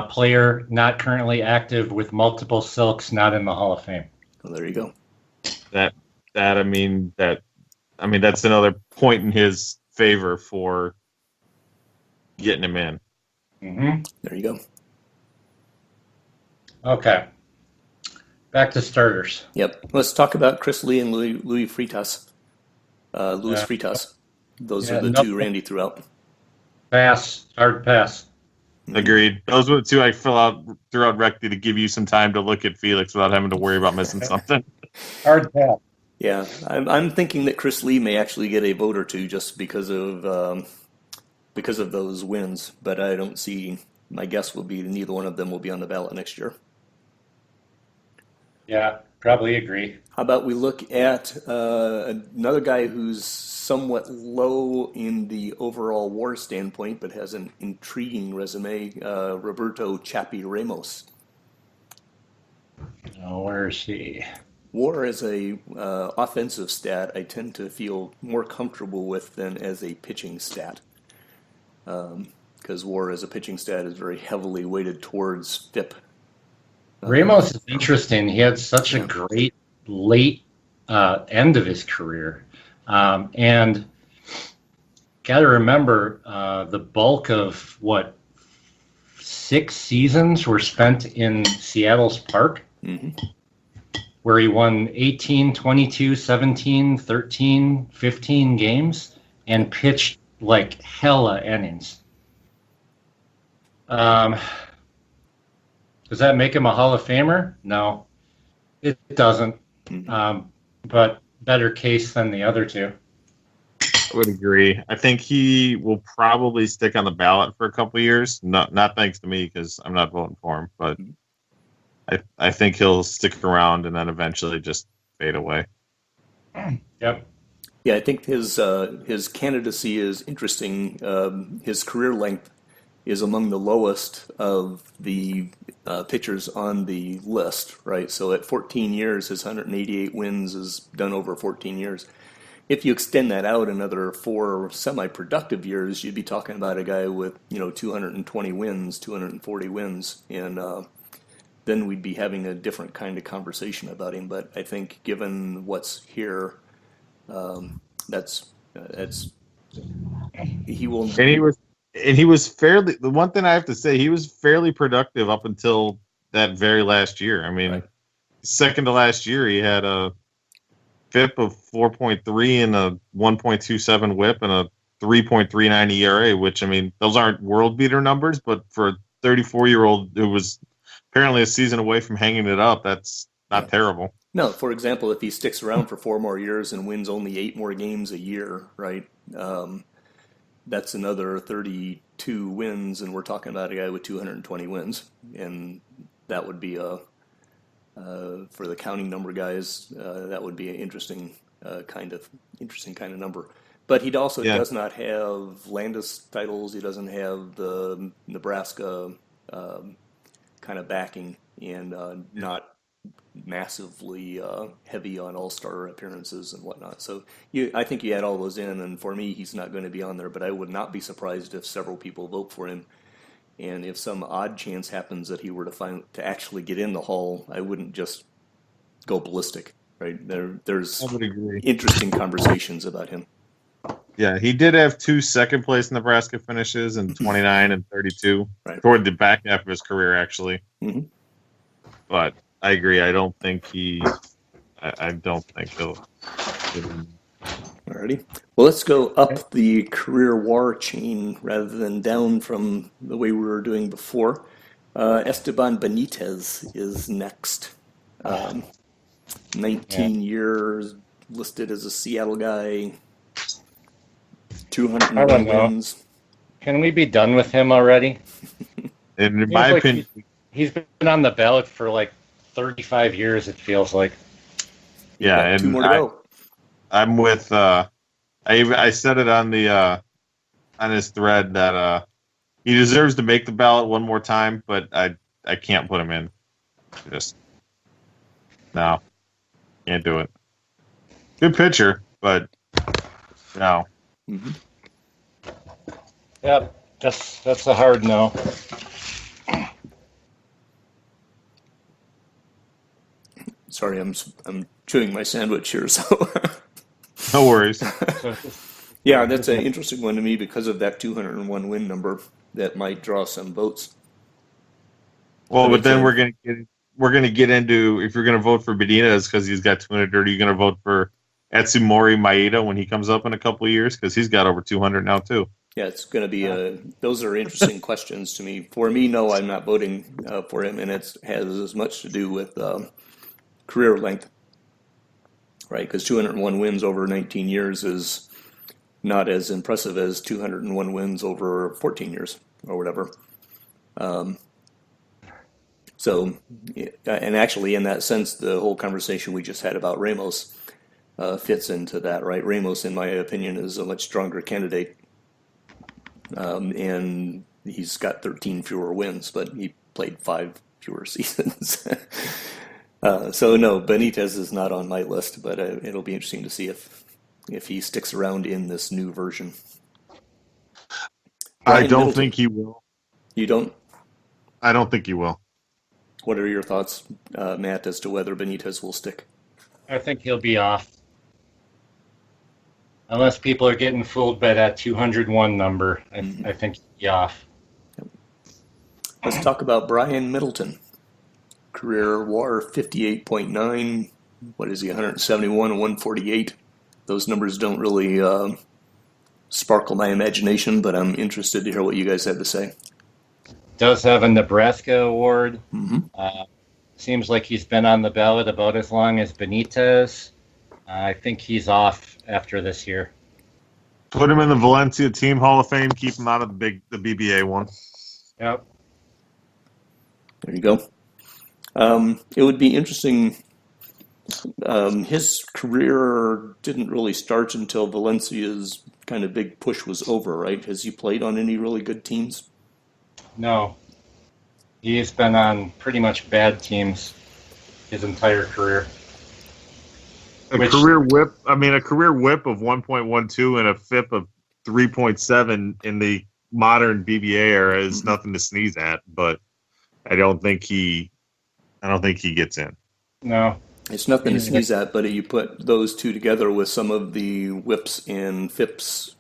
player not currently active with multiple silks not in the Hall of Fame. Well, there you go. That's another point in his favor for getting him in. There you go. Okay. Back to starters. Yep. Let's talk about Chris Lee and Louis Fritas. Louis Fritas. Those are the two Randy threw out. Pass. Hard pass. Agreed. Those were the two I threw out Recti to give you some time to look at Felix without having to worry about missing something. Hard pass. Yeah, I'm thinking that Chris Lee may actually get a vote or two just because of those wins, but I don't see. My guess will be neither one of them will be on the ballot next year. Yeah, probably agree. How about we look at another guy who's somewhat low in the overall WAR standpoint, but has an intriguing resume, Roberto Chappie Ramos. Oh, where is he? WAR as a offensive stat, I tend to feel more comfortable with than as a pitching stat. Because WAR as a pitching stat is very heavily weighted towards FIP. Ramos is interesting. He had such a great late end of his career. And got to remember the bulk of 6 seasons were spent in Seattle's park, where he won 18, 22, 17, 13, 15 games and pitched like hella innings. Does that make him a Hall of Famer? No, it doesn't. But better case than the other two. I would agree. I think he will probably stick on the ballot for a couple of years. Not thanks to me because I'm not voting for him, but I think he'll stick around and then eventually just fade away. Yep. Yeah, I think his candidacy is interesting. His career length is among the lowest of the pitchers on the list, right? So at 14 years, his 188 wins is done over 14 years. If you extend that out another 4 semi-productive years, you'd be talking about a guy with 220 wins, 240 wins, and then we'd be having a different kind of conversation about him. But I think given what's here, that's he will. And he was fairly. The one thing I have to say, he was fairly productive up until that very last year. I mean, second to last year, he had a FIP of 4.3 and a 1.27 WHIP and a 3.39 ERA. Which, I mean, those aren't world beater numbers, but for a 34-year-old who was apparently a season away from hanging it up, that's not terrible. No, for example, if he sticks around for 4 more years and wins only 8 more games a year, right? That's another 32 wins, and we're talking about a guy with 220 wins, and that would be For the counting number guys, that would be an interesting kind of number. But he also does not have Landis titles. He doesn't have the Nebraska kind of backing, and not massively heavy on all-star appearances and whatnot. So I think you add all those in, and for me, he's not going to be on there. But I would not be surprised if several people vote for him. And if some odd chance happens that he were to actually get in the Hall, I wouldn't just go ballistic. Right? There's interesting conversations about him. Yeah, he did have 2 second-place Nebraska finishes in 29 and 32 toward the back half of his career, actually. Mm-hmm. But I agree. I don't think he'll. Alrighty. Well, let's go up the career WAR chain rather than down from the way we were doing before. Esteban Benitez is next. 19 years, listed as a Seattle guy. 201 wins. Can we be done with him already? In my opinion, he's been on the ballot for like 35 years, it feels like. Yeah, and 2 more to go. I'm with. I said it on the on his thread that he deserves to make the ballot one more time, but I can't put him in. Just no, can't do it. Good pitcher, but no. Mm-hmm. Yep, that's a hard no. Sorry, I'm chewing my sandwich here, so. No worries. Yeah, that's an interesting one to me because of that 201 win number that might draw some votes. Well, but then we're gonna get into, if you're gonna vote for Benitez because he's got 200, are you gonna vote for Atsumori Maeda when he comes up in a couple of years because he's got over 200 now too? Yeah, it's going to be those are interesting questions to me. For me, no, I'm not voting for him, and it has as much to do with career length, right? Because 201 wins over 19 years is not as impressive as 201 wins over 14 years or whatever. So, and actually, in that sense, the whole conversation we just had about Ramos fits into that, right? Ramos, in my opinion, is a much stronger candidate, and he's got 13 fewer wins, but he played 5 fewer seasons. So no, Benitez is not on my list, but it'll be interesting to see if he sticks around in this new version. I don't think he will. You don't? I don't think he will. What are your thoughts, Matt, as to whether Benitez will stick? I think he'll be off. Unless people are getting fooled by that 201 number, I think he'll be off. Yep. Let's talk about Brian Middleton. Career WAR 58.9. What is he, 171 and 148? Those numbers don't really sparkle my imagination, but I'm interested to hear what you guys have to say. Does have a Nebraska award. Mm-hmm. Seems like he's been on the ballot about as long as Benitez. I think he's off after this year. Put him in the Valencia Team Hall of Fame. Keep him out of the BBA one. Yep. There you go. It would be interesting. His career didn't really start until Valencia's kind of big push was over, right? Has he played on any really good teams? No. He's been on pretty much bad teams his entire career. A career whip of 1.12 and a FIP of 3.7 in the modern BBA era is nothing to sneeze at, but I don't think he gets in. No. It's nothing to sneeze at, but you put those two together with some of the whips and FIPs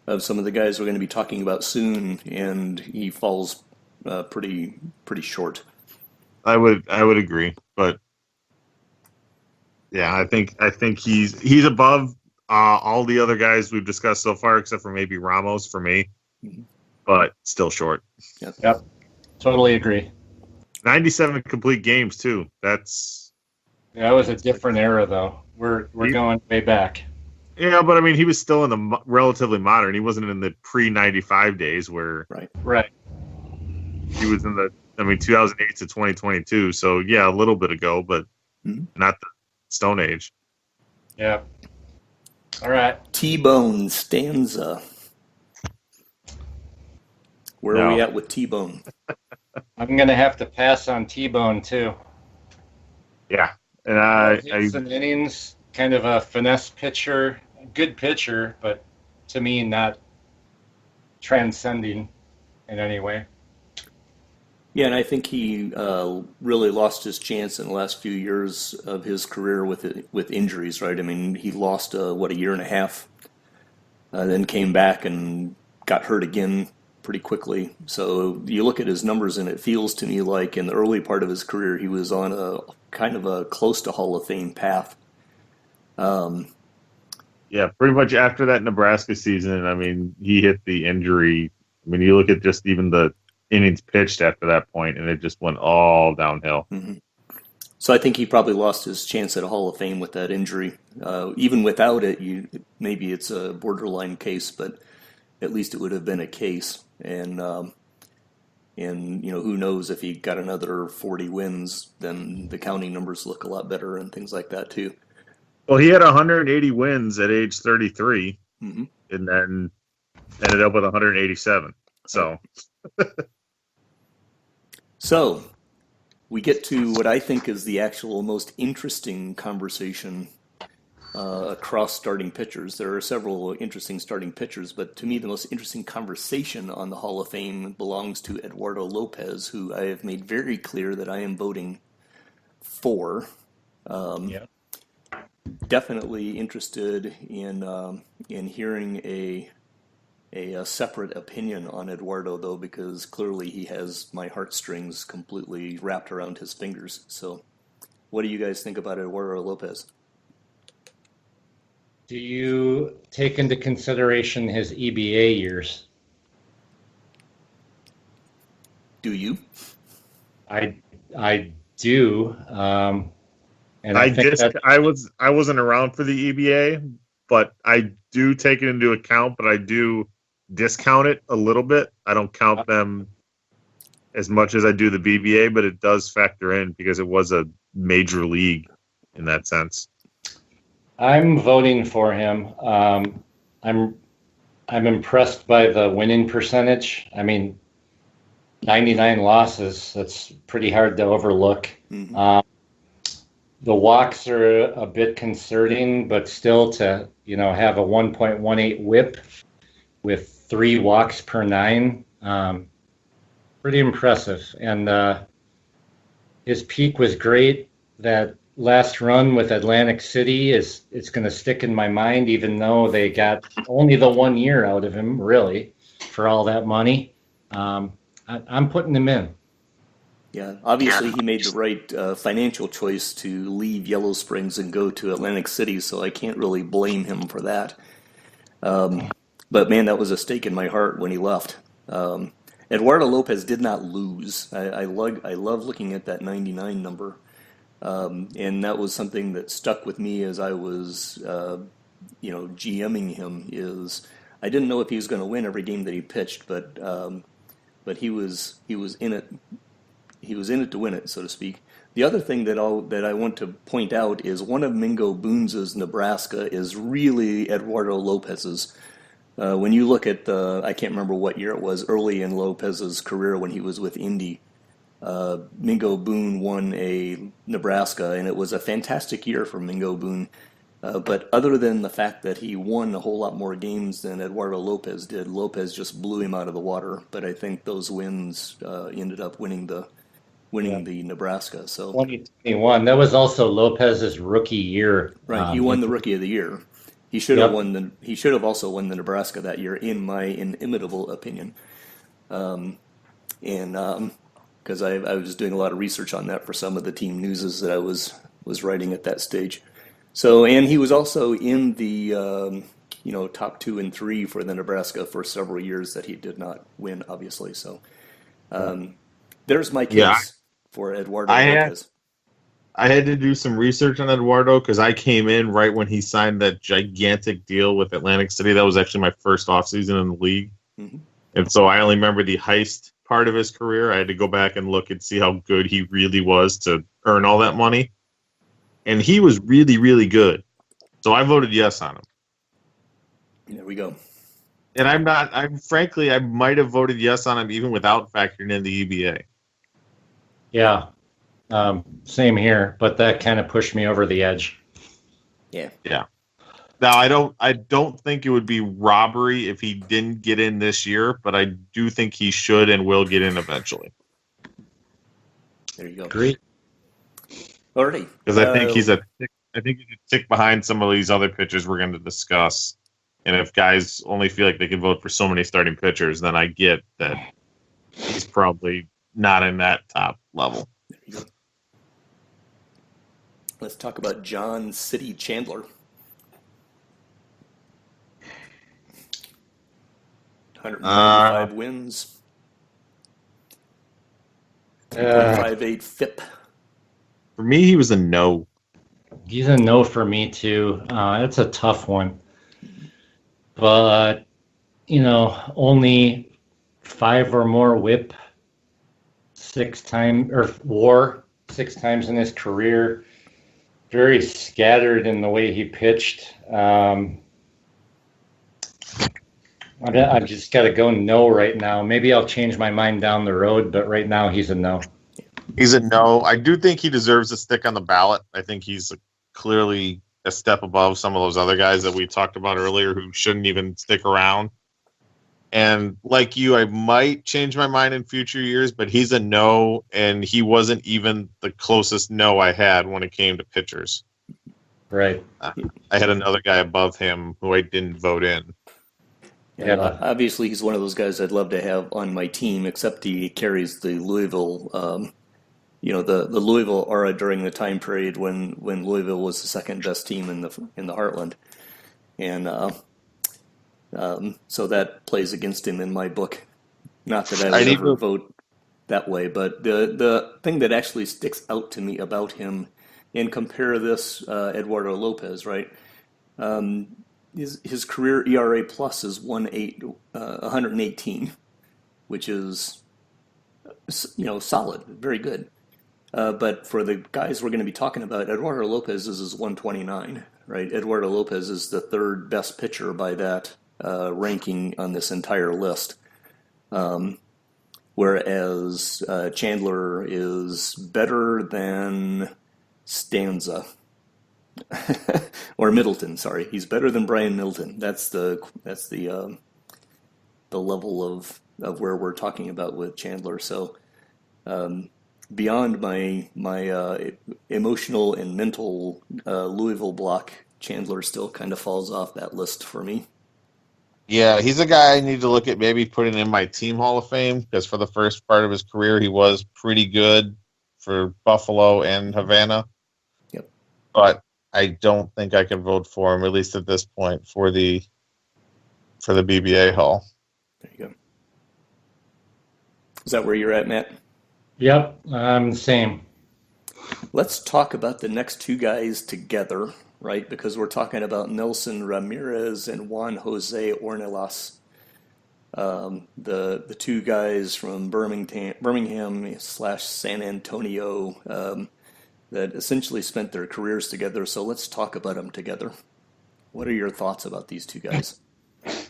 of some of the guys we're going to be talking about soon, and he falls pretty short. I would agree, but yeah, I think he's above all the other guys we've discussed so far, except for maybe Ramos for me, but still short. Yep. Totally agree. 97 complete games too. That was a different era, though. We're going way back. Yeah, but I mean, he was still in the relatively modern. He wasn't in the pre-95 days where right. He was in the 2008 to 2022. So yeah, a little bit ago, but not the Stone Age. Yeah. All right. T-Bone Stanza. Where are we at with T-Bone? I'm going to have to pass on T-Bone, too. Yeah. And some innings, kind of a finesse pitcher, good pitcher, but to me, not transcending in any way. Yeah, and I think he really lost his chance in the last few years of his career with injuries, right? I mean, he lost, a year and a half, then came back and got hurt again pretty quickly. So you look at his numbers, and it feels to me like in the early part of his career, he was on a kind of a close to Hall of Fame path. Yeah, pretty much after that Nebraska season, I mean, he hit the injury. I mean, you look at just even the innings pitched after that point, and it just went all downhill. Mm-hmm. So I think he probably lost his chance at a Hall of Fame with that injury. Even without it, maybe it's a borderline case, but at least it would have been a case. And who knows, if he got another 40 wins, then the counting numbers look a lot better and things like that too. Well, he had 180 wins at age 33, and then ended up with 187. So. So, we get to what I think is the actual most interesting conversation across starting pitchers. There are several interesting starting pitchers, but to me the most interesting conversation on the Hall of Fame belongs to Eduardo Lopez, who I have made very clear that I am voting for. Definitely interested in hearing a separate opinion on Eduardo, though, because clearly he has my heartstrings completely wrapped around his fingers. So what do you guys think about Eduardo Lopez? Do you take into consideration his EBA years? Do you? I do. And I wasn't around for the EBA, but I do take it into account, but I do discount it a little bit. I don't count them as much as I do the BBA, but it does factor in because it was a major league in that sense. I'm voting for him. I'm impressed by the winning percentage. I mean, 99 losses, that's pretty hard to overlook. The walks are a bit concerning, but still to, have a 1.18 whip with 3 walks per 9, pretty impressive. And his peak was great. That last run with Atlantic City it's going to stick in my mind, even though they got only the 1 year out of him, really, for all that money. I'm putting him in. Yeah, obviously he made the right financial choice to leave Yellow Springs and go to Atlantic City, so I can't really blame him for that. But man, that was a stake in my heart when he left. Eduardo Lopez did not lose. I love looking at that 99 number. And that was something that stuck with me as I was, GMing him. Is I didn't know if he was going to win every game that he pitched, but he was in it. He was in it to win it, so to speak. The other thing that I want to point out is one of Mingo Boone's Nebraska is really Eduardo Lopez's. When you look at I can't remember what year it was, early in Lopez's career when he was with Indy, Mingo Boone won a Nebraska, and it was a fantastic year for Mingo Boone. But other than the fact that he won a whole lot more games than Eduardo Lopez did, Lopez just blew him out of the water. But I think those wins ended up winning the Nebraska. So 2021, that was also Lopez's rookie year. Right, he won the Rookie of the Year. He should have won He should have also won the Nebraska that year, in my inimitable opinion. Because I was doing a lot of research on that for some of the team newses that I was writing at that stage. So, and he was also in the top 2 and 3 for the Nebraska for several years that he did not win, obviously. So, there's my case for Eduardo Lopez. I had to do some research on Eduardo because I came in right when he signed that gigantic deal with Atlantic City. That was actually my first offseason in the league. And so I only remember the heist part of his career. I had to go back and look and see how good he really was to earn all that money. And he was really, really good. So I voted yes on him. There we go. And frankly, I might have voted yes on him even without factoring in the EBA. Yeah. Same here, but that kind of pushed me over the edge. Yeah. Yeah. Now I don't think it would be robbery if he didn't get in this year, but I do think he should and will get in eventually. There you go. Great. Alrighty. Because I think he's a tick behind some of these other pitchers we're going to discuss. And if guys only feel like they can vote for so many starting pitchers, then I get that he's probably not in that top level. There you go. Let's talk about John City Chandler. 195 wins. 2.58 FIP. For me, he was a no. He's a no for me too. It's a tough one. But, only 5 or more whip 6 times, or WAR 6 times in his career. Very scattered in the way he pitched. I've just got to go no right now. Maybe I'll change my mind down the road, but right now he's a no. He's a no. I do think he deserves a stick on the ballot. I think he's clearly a step above some of those other guys that we talked about earlier who shouldn't even stick around. And like you, I might change my mind in future years, but he's a no, and he wasn't even the closest no I had when it came to pitchers. Right. I had another guy above him who I didn't vote in. Yeah, obviously he's one of those guys I'd love to have on my team, except he carries the Louisville, the Louisville aura during the time period when Louisville was the second best team in the Heartland, and so that plays against him in my book. Not that I would ever vote that way, but the thing that actually sticks out to me about him, and compare this Eduardo Lopez, right? His career ERA plus is 118, which is solid, very good. But for the guys we're going to be talking about, Eduardo Lopez is 129, right? Eduardo Lopez is the third best pitcher by that ranking on this entire list. Whereas Chandler is better than Stanza. Or Middleton, sorry. He's better than Brian Middleton. That's the level of where we're talking about with Chandler. So beyond my emotional and mental Louisville block, Chandler still kind of falls off that list for me. Yeah, he's a guy I need to look at maybe putting in my team Hall of Fame, because for the first part of his career he was pretty good for Buffalo and Havana. Yep. But I don't think I can vote for him, at least at this point, for the BBA Hall. There you go. Is that where you're at, Matt? Yep, I'm the same. Let's talk about the next two guys together, right? Because we're talking about Nelson Ramirez and Juan Jose Ornelas, the two guys from Birmingham/San Antonio that essentially spent their careers together. So let's talk about them together. What are your thoughts about these two guys? It's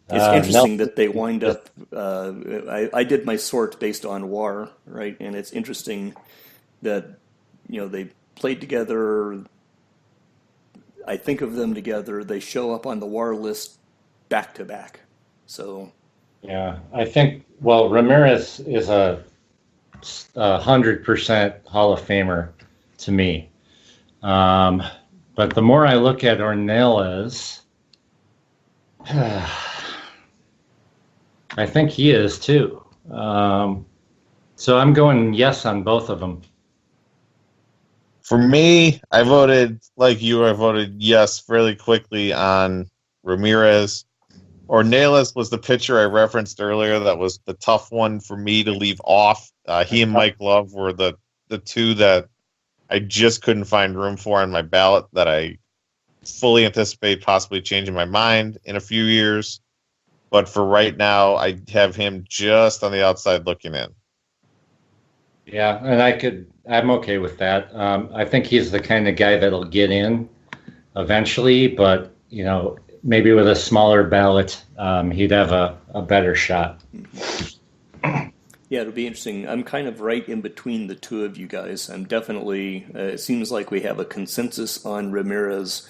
interesting that they wind up. I did my sort based on WAR, right? And it's interesting that they played together. I think of them together. They show up on the WAR list back to back. So yeah, I think Ramirez is a 100% Hall of Famer to me. But the more I look at Ornelas, I think he is too. So I'm going yes on both of them. For me, I voted like you. I voted yes fairly quickly on Ramirez. Ornelas was the pitcher I referenced earlier. That was the tough one for me to leave off. He and Mike Love were the two that I just couldn't find room for on my ballot, that I fully anticipate possibly changing my mind in a few years. But for right now, I have him just on the outside looking in. Yeah, and I'm okay with that. I think he's the kind of guy that'll get in eventually, but maybe with a smaller ballot, he'd have a better shot. Yeah, it'll be interesting. I'm kind of right in between the two of you guys. I'm definitely, it seems like we have a consensus on Ramirez.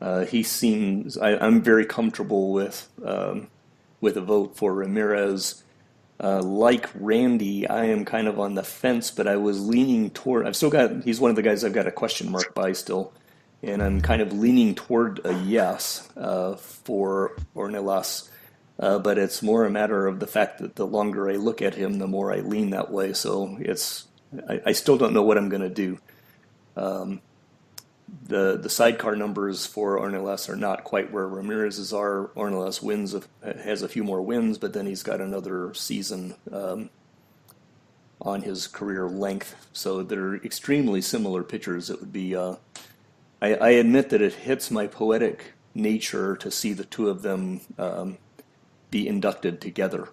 I'm very comfortable with a vote for Ramirez. Like Randy, I am kind of on the fence, but I was leaning toward, he's one of the guys I've got a question mark by still. And I'm kind of leaning toward a yes for Ornelas. But it's more a matter of the fact that the longer I look at him, the more I lean that way. So I still don't know what I'm going to do. The sidecar numbers for Ornelas are not quite where Ramirez's are. Ornelas has a few more wins, but then he's got another season on his career length. So they're extremely similar pitchers. It would be. I admit that it hits my poetic nature to see the two of them be inducted together.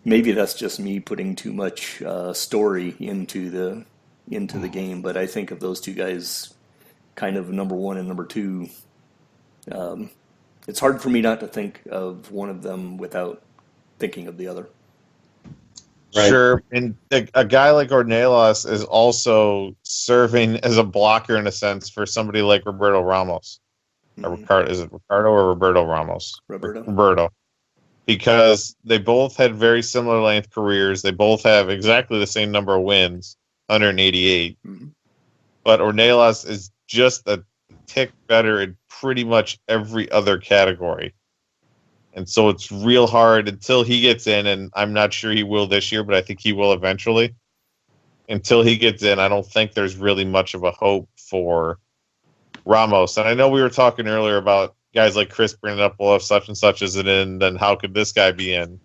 Maybe that's just me putting too much story into the game, but I think of those two guys kind of number one and number two. It's hard for me not to think of one of them without thinking of the other. Right. Sure, and a guy like Ornelas is also serving as a blocker in a sense for somebody like Roberto Ramos. Is it Ricardo or Roberto Ramos? Roberto. Because they both had very similar length careers. They both have exactly the same number of wins, 188. Mm-hmm. But Ornelas is just a tick better in pretty much every other category. And so it's real hard until he gets in, and I'm not sure he will this year, but I think he will eventually. Until he gets in, I don't think there's really much of a hope for Ramos. And I know we were talking earlier about guys like Chris bringing up, well, if such and such isn't in, then how could this guy be in?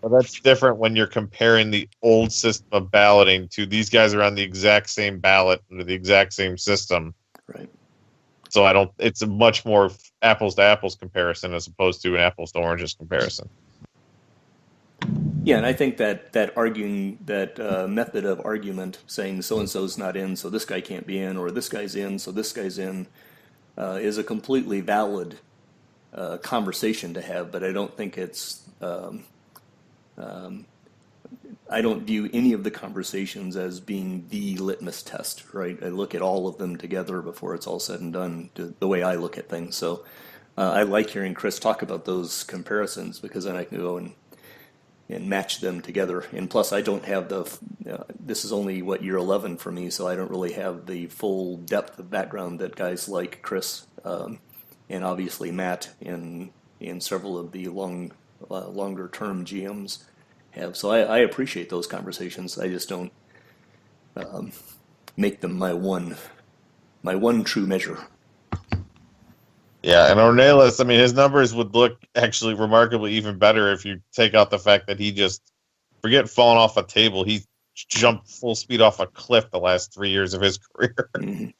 Well, that's different when you're comparing the old system of balloting to these guys are on the exact same ballot under the exact same system. Right. So it's a much more apples to apples comparison as opposed to an apples to oranges comparison. Yeah, and I think that method of argument, saying so and so's not in, so this guy can't be in, or this guy's in, so this guy's in, is a completely valid conversation to have. But I don't think it's. I don't view any of the conversations as being the litmus test, right? I look at all of them together before it's all said and done, the way I look at things. So I like hearing Chris talk about those comparisons, because then I can go and match them together. And plus, I don't have this is only year 11 for me, so I don't really have the full depth of background that guys like Chris and obviously Matt and several of the longer term GMs have. So I appreciate those conversations. I just don't make them my one true measure. Yeah, and Ornelas, I mean, his numbers would look actually remarkably even better if you take out the fact that he just, forget falling off a table, he jumped full speed off a cliff the last 3 years of his career. Mm-hmm.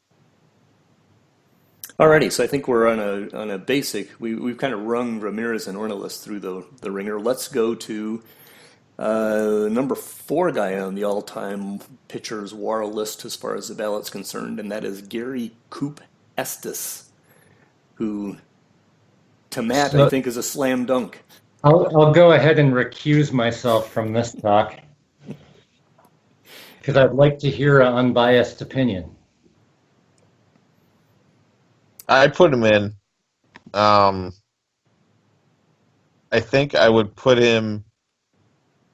Alrighty, so I think we're on a basic, we've kind of rung Ramirez and Ornelas through the ringer. Let's go to number 4 guy on the all-time pitchers WAR list as far as the ballot's concerned, and that is Gary Coop Estes, who, to Matt, I think is a slam dunk. I'll go ahead and recuse myself from this talk, because I'd like to hear an unbiased opinion. I put him in. I think I would put him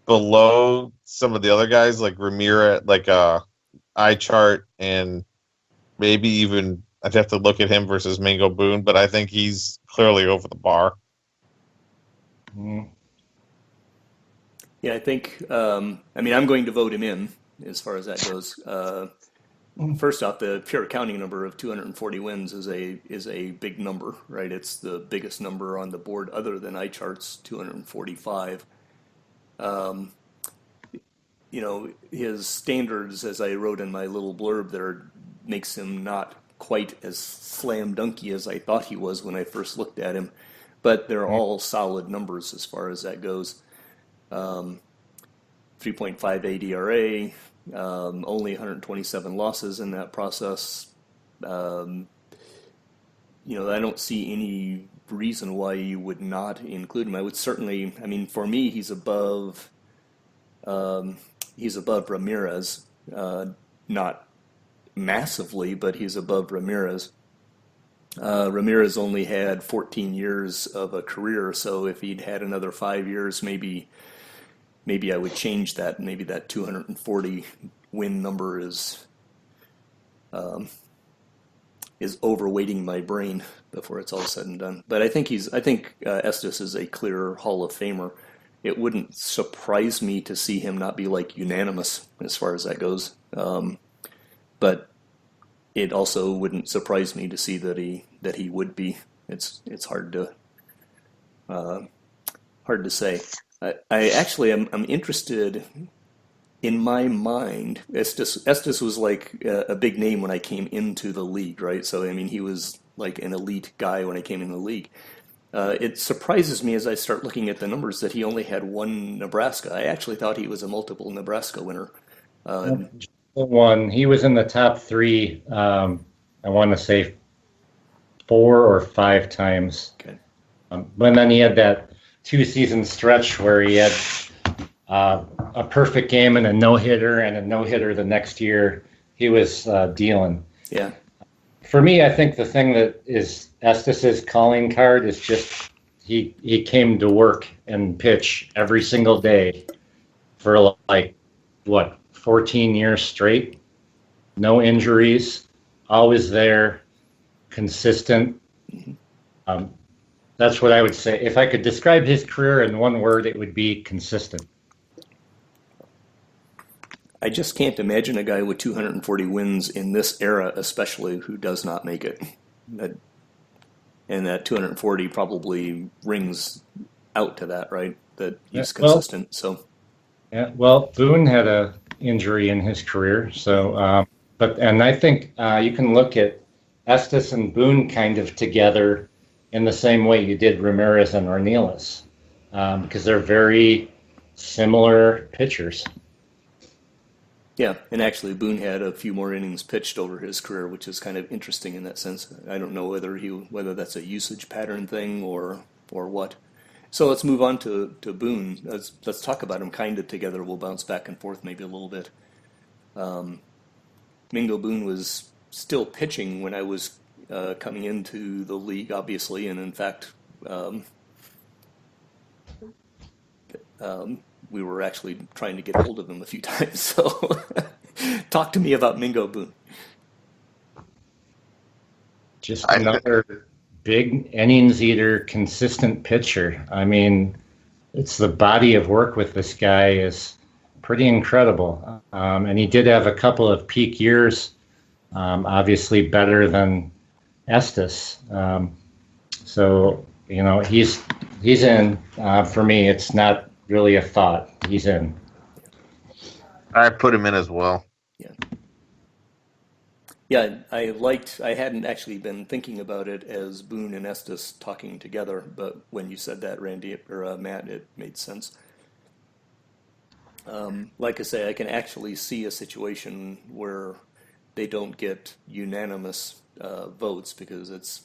below some of the other guys like Ramirez, like iChart, and maybe even I'd have to look at him versus Mingo Boone, but I think he's clearly over the bar. Yeah, I think, I'm going to vote him in as far as that goes. First off, the pure counting number of 240 wins is a big number, right? It's the biggest number on the board other than iChart's 245. His standards, as I wrote in my little blurb there, makes him not quite as slam dunky as I thought he was when I first looked at him. but they're all solid numbers as far as that goes. 3.58 ERA, only 127 losses in that process. I don't see any reason why you would not include him. I would certainly, for me, he's above Ramirez, not massively, but he's above Ramirez. Ramirez only had 14 years of a career, so if he'd had another 5 years, maybe I would change that. Maybe that 240 win number is overweighting my brain before it's all said and done. But I think Estes is a clear Hall of Famer. It wouldn't surprise me to see him not be like unanimous as far as that goes. But it also wouldn't surprise me to see that he would be. It's hard to say. I actually I'm interested. In my mind, Estes was like a big name when I came into the league, right? So he was like an elite guy when I came in the league. It surprises me as I start looking at the numbers that he only had one Nebraska. I actually thought he was a multiple Nebraska winner. One. He was in the top three. I want to say 4 or 5 times. Okay. But then he had that 2-season stretch where he had a perfect game and a no-hitter and a no-hitter the next year. He was dealing. Yeah. For me, I think the thing that is Estes' calling card is just he came to work and pitch every single day for 14 years straight. No injuries, always there, consistent. That's what I would say. If I could describe his career in one word, it would be consistent. I just can't imagine a guy with 240 wins in this era, especially, who does not make it. And that 240 probably rings out to that, right? That he's consistent. Well, Boone had a injury in his career, so and I think you can look at Estes and Boone kind of together in the same way you did Ramirez and Ornelas, because they're very similar pitchers. Yeah, and actually Boone had a few more innings pitched over his career, which is kind of interesting in that sense. I don't know whether that's a usage pattern thing or what. So let's move on to Boone. Let's talk about him kind of together. We'll bounce back and forth maybe a little bit. Mingo Boone was still pitching when I was coming into the league, obviously, and in fact, we were actually trying to get hold of him a few times. So talk to me about Mingo Boone. Just another big innings eater, consistent pitcher. It's the body of work with this guy is pretty incredible. And he did have a couple of peak years, obviously better than Estes. So, he's in. For me, it's not really a thought. He's in. I put him in as well. Yeah, I hadn't actually been thinking about it as Boone and Estes talking together, but when you said that, Randy or Matt, it made sense. Like I say, I can actually see a situation where they don't get unanimous votes because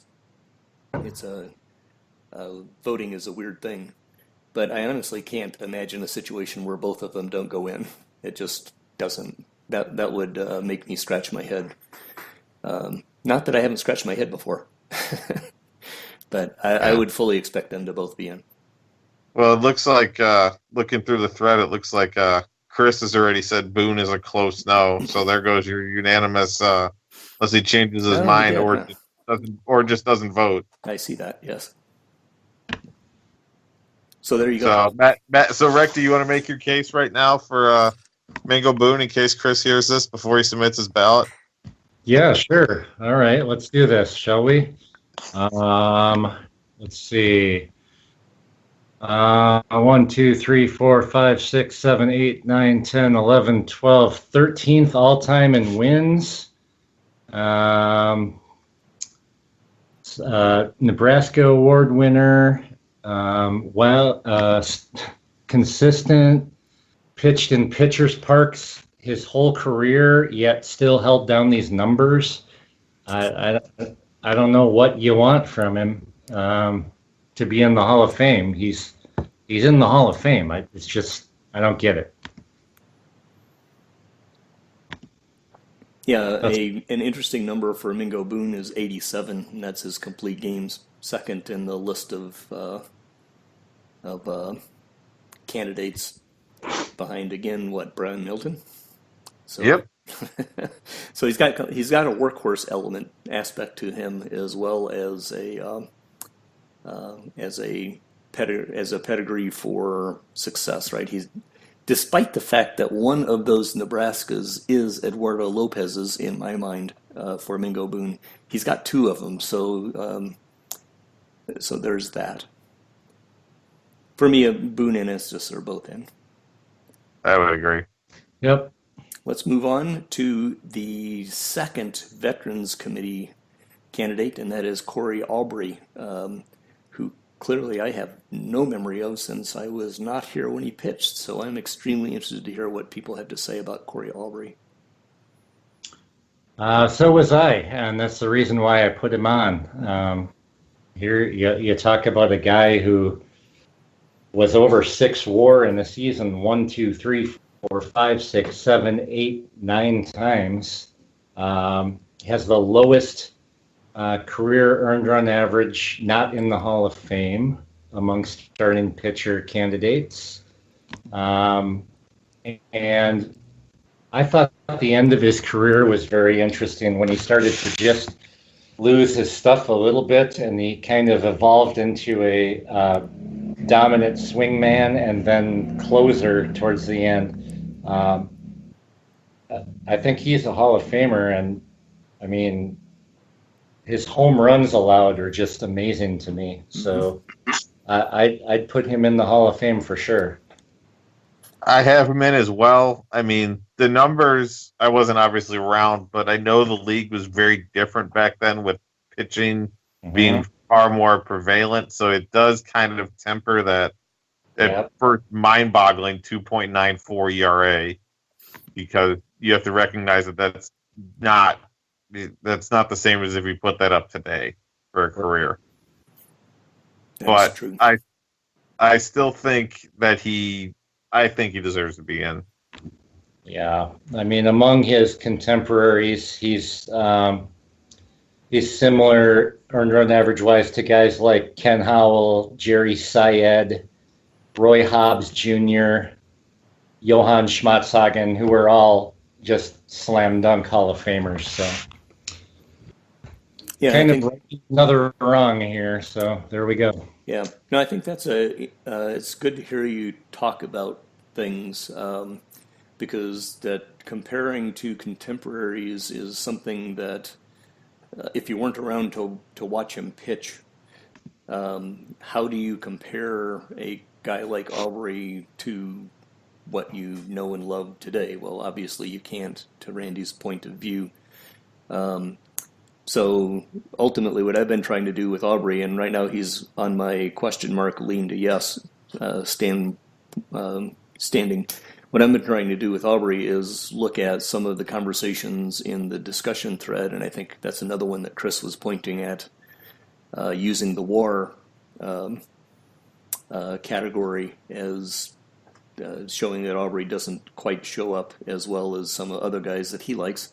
voting is a weird thing. But I honestly can't imagine a situation where both of them don't go in. It just doesn't. That would make me scratch my head. Not that I haven't scratched my head before, but I would fully expect them to both be in. Well, it looks like, looking through the thread, it looks like Chris has already said Boone is a close no. So there goes your unanimous, unless he changes his mind or just doesn't vote. I see that, yes. So there you go. So Matt, so Rec, do you want to make your case right now for Mingo Boone in case Chris hears this before he submits his ballot? Yeah, sure. All right, let's do this, shall we? Let's see. 1, 2, 3, 4, 5, 6, 7, 8, 9, 10, 11, 12, 13th all-time in wins. Nebraska award winner, Consistent, pitched in pitchers' parks his whole career, yet still held down these numbers. I don't know what you want from him to be in the Hall of Fame. He's in the Hall of Fame. I don't get it. Yeah, an interesting number for Mingo Boone is 87, and that's his complete games. Second in the list of candidates, behind again Brian Milton. So, yep. So he's got a workhorse element aspect to him, as well as a pedigree for success. Right? Despite the fact that one of those Nebraskas is Eduardo Lopez's, in my mind, for Mingo Boone, he's got two of them. So there's that. For me, Boone and Estes are both in. I would agree. Yep. Let's move on to the second Veterans Committee candidate, and that is Corey Aubrey, who clearly I have no memory of since I was not here when he pitched. So I'm extremely interested to hear what people have to say about Corey Aubrey. So was I, and that's the reason why I put him on. Here you talk about a guy who was over 6 WAR in the season 1, 2, 3, 4, 5, 6, 7, 8, 9 times. Has the lowest career earned run average, not in the Hall of Fame amongst starting pitcher candidates. And I thought the end of his career was very interesting when he started to just lose his stuff a little bit, and he kind of evolved into a dominant swingman and then closer towards the end. I think he's a Hall of Famer, and I mean, his home runs allowed are just amazing to me. So I'd put him in the Hall of Fame for sure. I have him in as well. I mean, the numbers, I wasn't obviously around, but I know the league was very different back then with pitching being far more prevalent. So it does kind of temper that first mind-boggling 2.94 ERA, because you have to recognize that that's not the same as if you put that up today for a career. That's but true. I still think that I think he deserves to be in. Yeah, I mean, among his contemporaries, he's similar earned run average wise to guys like Ken Howell, Jerry Syed, Roy Hobbs Jr., Johann Schmatzhagen, who were all just slam dunk Hall of Famers. So yeah, kind of another wrong here. So there we go. Yeah, no, I think that's it's good to hear you talk about things, because that comparing to contemporaries is something that if you weren't around to watch him pitch, how do you compare a guy like Aubrey to what you know and love today? Well, obviously you can't, to Randy's point of view. So ultimately what I've been trying to do with Aubrey, and right now he's on my question mark lean to yes standing. What I've been trying to do with Aubrey is look at some of the conversations in the discussion thread, and I think that's another one that Chris was pointing at, using the WAR category as showing that Aubrey doesn't quite show up as well as some other guys that he likes.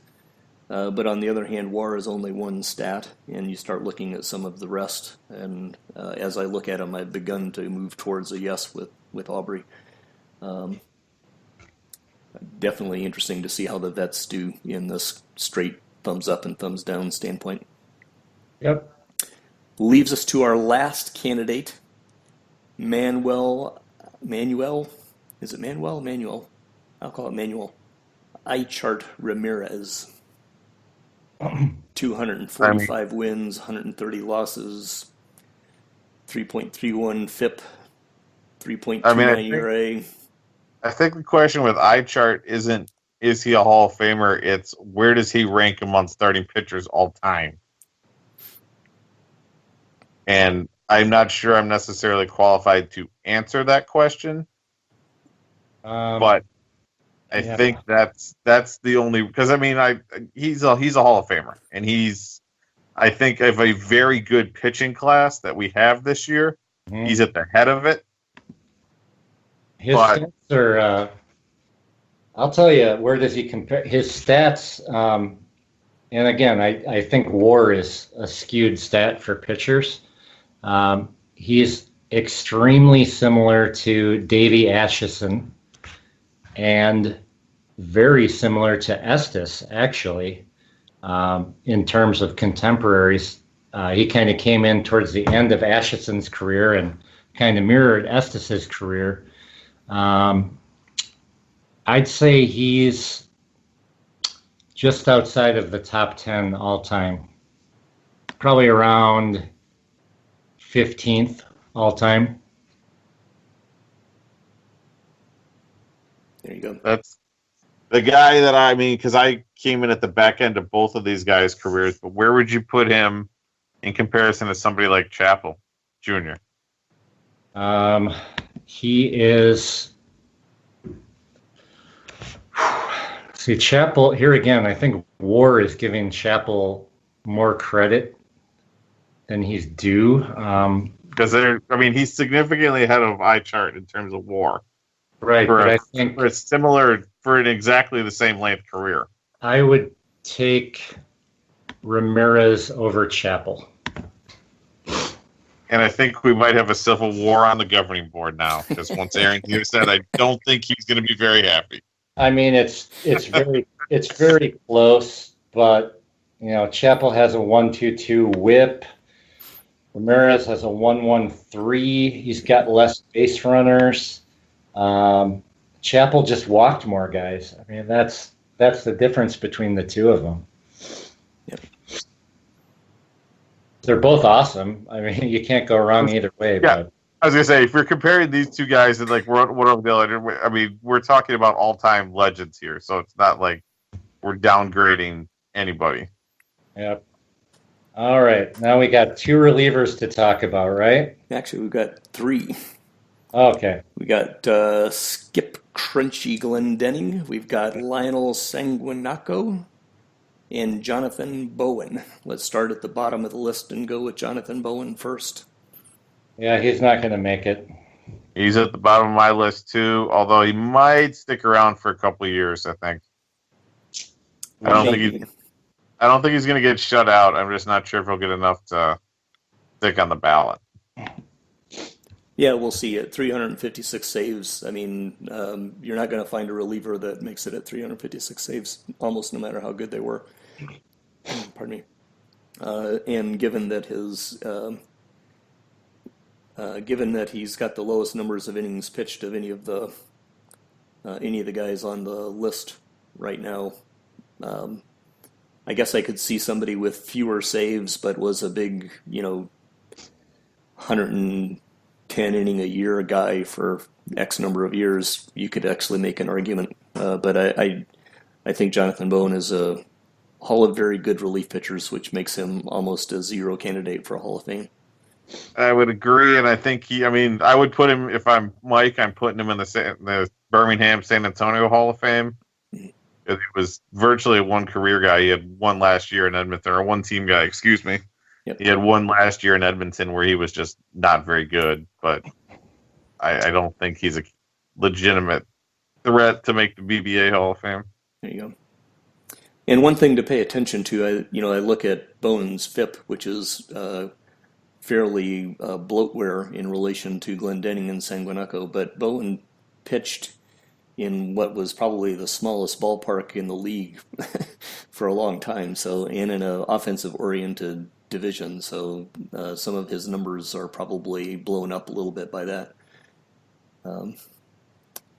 But on the other hand, WAR is only one stat, and you start looking at some of the rest. And as I look at them, I've begun to move towards a yes with Aubrey. Definitely interesting to see how the vets do in this straight thumbs up and thumbs down standpoint. Yep. Leaves us to our last candidate, Manuel. Is it Manuel? Manuel. I'll call it Manuel. Eichart Ramirez. 245 wins, 130 losses, 3.31 FIP, 3.29 ERA. I think the question with iChart isn't, is he a Hall of Famer? It's, where does he rank among starting pitchers all time? And I'm not sure I'm necessarily qualified to answer that question, but I think that's the only, because I mean he's a Hall of Famer, and he's, I think, of a very good pitching class that we have this year. Mm-hmm. He's at the head of it. His stats are. I'll tell you, where does he compare his stats? And again, I think WAR is a skewed stat for pitchers. He's extremely similar to Davey Acheson and very similar to Estes, actually, in terms of contemporaries. He kind of came in towards the end of Acheson's career and kind of mirrored Estes's career. I'd say he's just outside of the top 10 all time, probably around 15th all time. There you go. That's the guy that I mean, because I came in at the back end of both of these guys' careers, but where would you put him in comparison to somebody like Chappell Jr.? He is. See, Chappell, here again, I think WAR is giving Chappell more credit than he's due. Because he's significantly ahead of iChart in terms of WAR. Right, but I think it's similar for an exactly the same length career. I would take Ramirez over Chappell. And I think we might have a civil war on the governing board now, because once Aaron here said, I don't think he's going to be very happy. I mean, it's very close, but Chappell has a 1.22 WHIP. Ramirez has a 1.13. He's got less base runners. Chappell just walked more guys. I mean, that's the difference between the two of them. Yep. They're both awesome. I mean, you can't go wrong either way. Yeah. But I was gonna say, if you're comparing these two guys and like one of the other, I mean, we're talking about all-time legends here, so it's not like we're downgrading anybody. Yep. All right, now we got two relievers to talk about, right? Actually, we've got three. Okay. We got Skip Crunchy Glendenning. We've got Lionel Sanguinaco and Jonathan Bowen. Let's start at the bottom of the list and go with Jonathan Bowen first. Yeah, he's not going to make it. He's at the bottom of my list too, although he might stick around for a couple of years. I think. I don't think he's going to get shut out. I'm just not sure if he'll get enough to stick on the ballot. Yeah, we'll see. At 356 saves, I mean, you're not going to find a reliever that makes it at 356 saves, almost no matter how good they were. Pardon me. And given that he's got the lowest numbers of innings pitched of any of the guys on the list right now, I guess I could see somebody with fewer saves, but was a big, 110 inning a year guy for X number of years. You could actually make an argument, but I think Jonathan Bowen is a Hall of very good relief pitchers, which makes him almost a zero candidate for a Hall of Fame. I would agree, and I think I would put him, if I'm Mike, I'm putting him in the Birmingham San Antonio Hall of Fame. He was virtually a one career guy. He had one last year in Edmonton, or one team guy, excuse me. Yep. He had one last year in Edmonton where he was just not very good, but I don't think he's a legitimate threat to make the BBA Hall of Fame. There you go. And one thing to pay attention to, I look at Bowen's FIP, which is fairly bloatware in relation to Glendenning and Sanguinaco, but Bowen pitched in what was probably the smallest ballpark in the league for a long time, so and in an offensive-oriented division, so some of his numbers are probably blown up a little bit by that.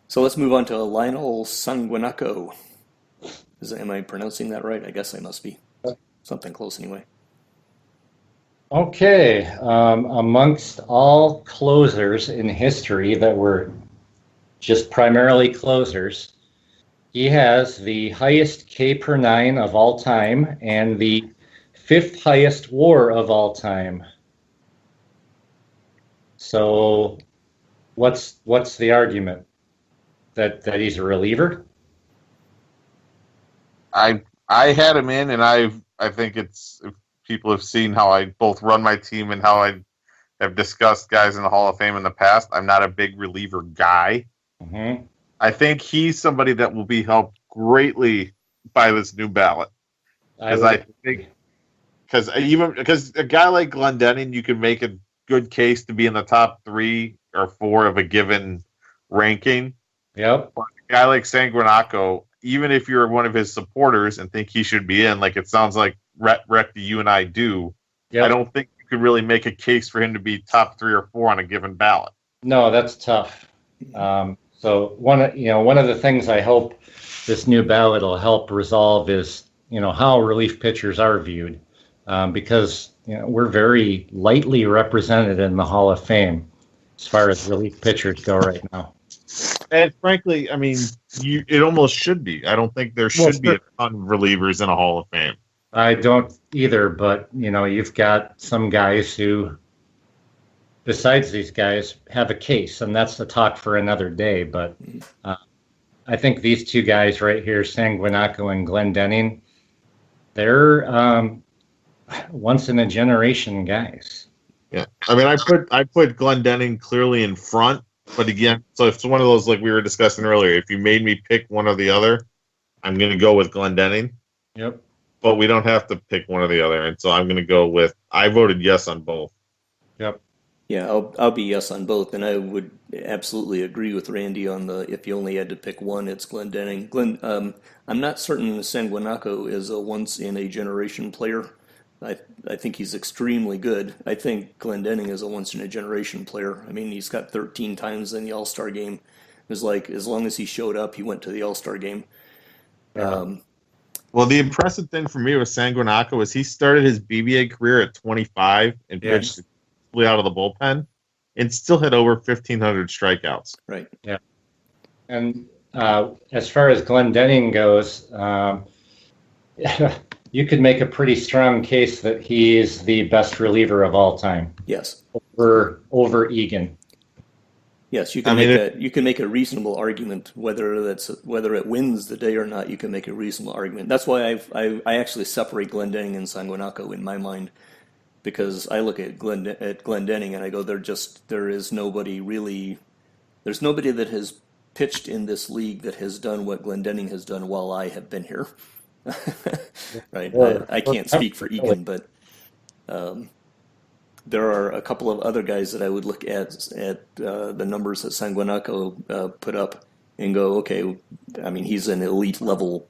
So let's move on to Lionel Sanguinaco. Am I pronouncing that right? I guess I must be. Something close anyway. Okay, amongst all closers in history that were just primarily closers, he has the highest K per nine of all time and the fifth highest WAR of all time. So what's the argument? That he's a reliever? I had him in, and I think it's, if people have seen how I both run my team and how I have discussed guys in the Hall of Fame in the past, I'm not a big reliever guy. Mm-hmm. I think he's somebody that will be helped greatly by this new ballot. Because a guy like Glendening, you can make a good case to be in the top 3 or 4 of a given ranking. Yep. But a guy like Sanguinaco, even if you're one of his supporters and think he should be in, like it sounds like Recti, you and I do, Yep. I don't think you could really make a case for him to be top 3 or 4 on a given ballot. No, that's tough. So one of the things I hope this new ballot will help resolve is, how relief pitchers are viewed, because we're very lightly represented in the Hall of Fame as far as relief pitchers go right now. And frankly, I mean, it almost should be. I don't think there should be a ton of relievers in a Hall of Fame. I don't either, but you've got some guys who, besides these guys, have a case, and that's the talk for another day. But I think these two guys right here, Sanguinaco and Glendening, they're once in a generation guys. Yeah, I mean, I put Glendening clearly in front, but again, so it's one of those, like we were discussing earlier. If you made me pick one or the other, I'm going to go with Glendening. Yep. But we don't have to pick one or the other, and so I'm going to go with. I voted yes on both. Yep. Yeah, I'll be yes on both, and I would absolutely agree with Randy on the if you only had to pick one, it's Glendening. I'm not certain Sanguinaco is a once in a generation player. I think he's extremely good. I think Glendening is a once in a generation player. I mean, he's got 13 times in the All-Star game. It was like as long as he showed up, he went to the All-Star game. Well, the impressive thing for me with Sanguinaco is he started his BBA career at 25 and pitched out of the bullpen, and still had over 1,500 strikeouts. Right. Yeah. And as far as Glendening goes, you could make a pretty strong case that he is the best reliever of all time. Yes. Over Egan. Yes, you can make a reasonable argument whether it wins the day or not. You can make a reasonable argument. That's why I actually separate Glendening and Sanguinaco in my mind, because I look at Glendening and I go, there's nobody that has pitched in this league that has done what Glendening has done while I have been here. Right. I can't speak for Egan, but there are a couple of other guys that I would look at the numbers that Sanguinaco put up and go, okay, I mean, he's an elite level.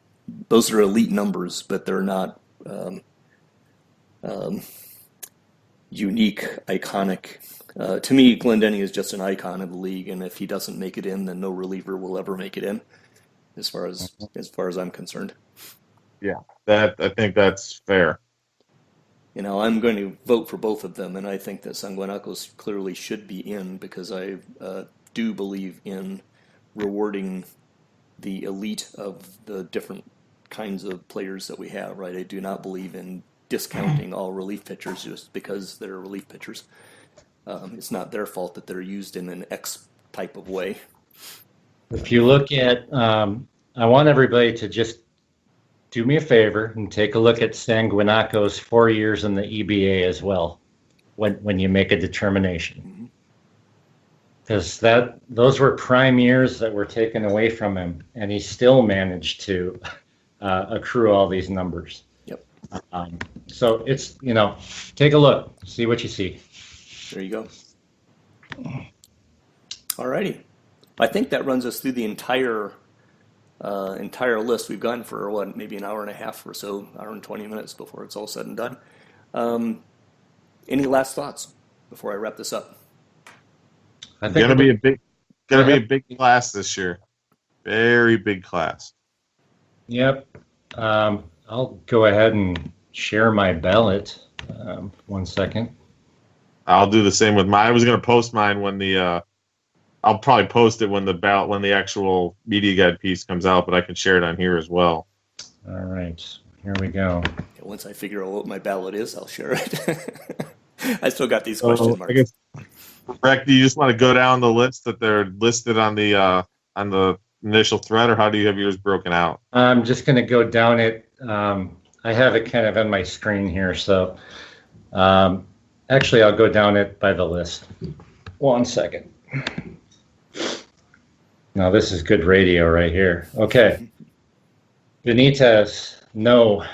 Those are elite numbers, but they're not unique, iconic. To me, Glendening is just an icon of the league, and if he doesn't make it in, then no reliever will ever make it in, as far as I'm concerned. Yeah, I think that's fair. I'm going to vote for both of them, and I think that Sanguinaco clearly should be in because I do believe in rewarding the elite of the different kinds of players that we have, right? I do not believe in discounting all relief pitchers just because they're relief pitchers. It's not their fault that they're used in an X type of way. If you look at, I want everybody to just do me a favor and take a look at Sanguinaco's 4 years in the EBA as well, when you make a determination, because those were prime years that were taken away from him, and he still managed to accrue all these numbers. Yep. So it's take a look, see what you see. There you go. All righty. I think that runs us through the entire list. We've gone for maybe an hour and a half or so, hour and 20 minutes before it's all said and done. Any last thoughts before I wrap this up? I think gonna be a big class this year. Very big class. Yep. I'll go ahead and share my ballot. 1 second. I'll do the same with mine. I was going to post mine when I'll probably post it when the actual media guide piece comes out, but I can share it on here as well. All right. Here we go. Once I figure out what my ballot is, I'll share it. I still got these question marks. Rick, do you just want to go down the list that they're listed on the initial thread, or how do you have yours broken out? I'm just going to go down it. I have it kind of on my screen here, so actually I'll go down it by the list. 1 second. Now this is good radio right here. Okay. Benitez, no.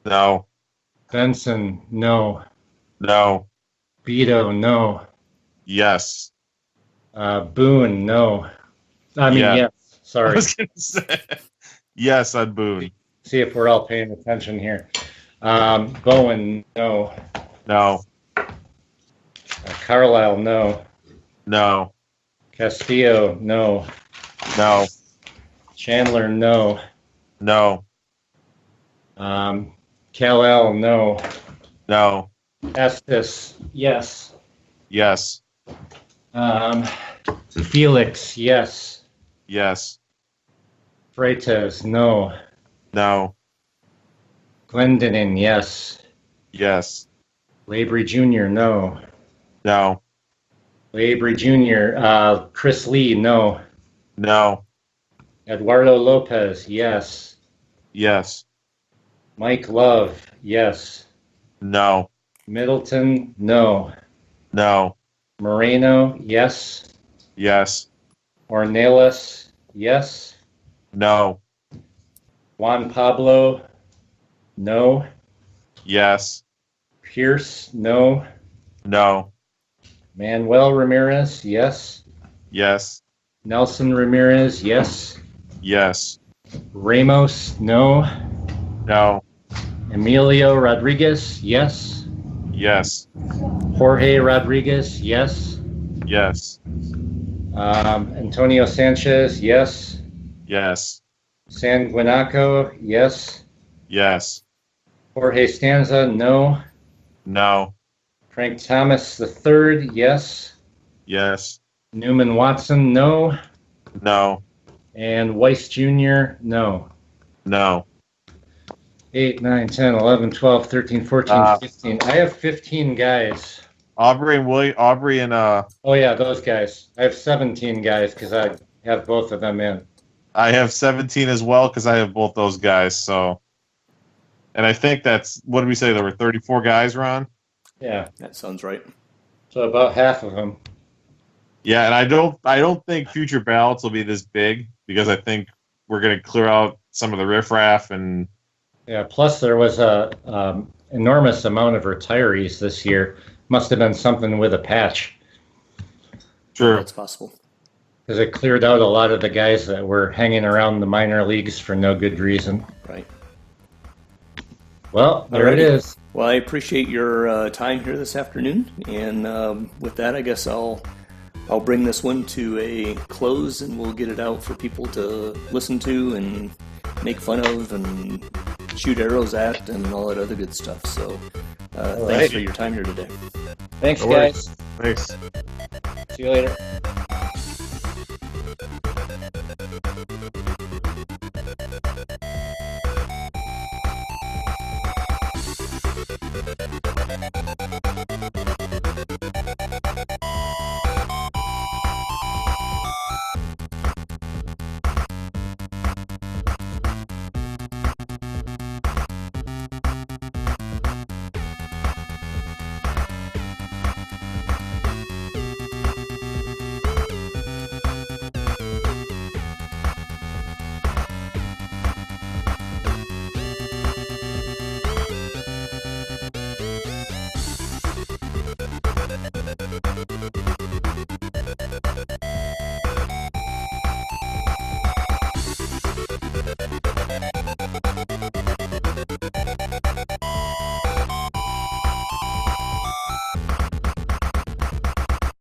No. Benson, no. No. Beto, no. Yes. Boone, no. I mean, yes. Sorry. I was going to say yes on Boone. See if we're all paying attention here. Bowen, no. No. Carlisle, no. No. Castillo, no. No. Chandler, no. No. Kal-El, no. No. Estes, yes. Yes. Felix, yes. Yes. Freitas, no. No. Glendon, yes. Yes. Labry Jr., no. No. Labry Jr., Chris Lee, no. No. Eduardo Lopez, yes. Yes. Mike Love, yes. No. Middleton, no. No. Moreno, yes. Yes. Ornelas, yes. No. Juan Pablo, no. Yes. Pierce, no. No. Manuel Ramirez, yes. Yes. Nelson Ramirez, yes. Yes. Ramos, no. No. Emilio Rodriguez, yes. Yes. Jorge Rodriguez, yes. Yes. Antonio Sanchez, yes. Yes. San Guanaco, yes. Yes. Jorge Stanza, no. No. Frank Thomas III, yes. Yes. Newman Watson, no. No. And Weiss Jr., no. No. 8, 9, 10, 11, 12, 13, 14, 15. I have 15 guys. Aubrey and Oh, yeah, those guys. I have 17 guys because I have both of them in. I have 17 as well because I have both those guys. So, and I think that's, what did we say? There were 34 guys, Ron? Yeah. That sounds right. So about half of them. Yeah, and I don't think future ballots will be this big because I think we're going to clear out some of the riffraff and. Yeah. Plus, there was a enormous amount of retirees this year. Must have been something with a patch. Sure, that's possible. Because it cleared out a lot of the guys that were hanging around the minor leagues for no good reason. Right. Well, there it is. Well, I appreciate your time here this afternoon, and with that, I guess I'll bring this one to a close, and we'll get it out for people to listen to and make fun of and shoot arrows at and all that other good stuff. So, thanks for your time here today. Thanks, guys. Thanks. See you later.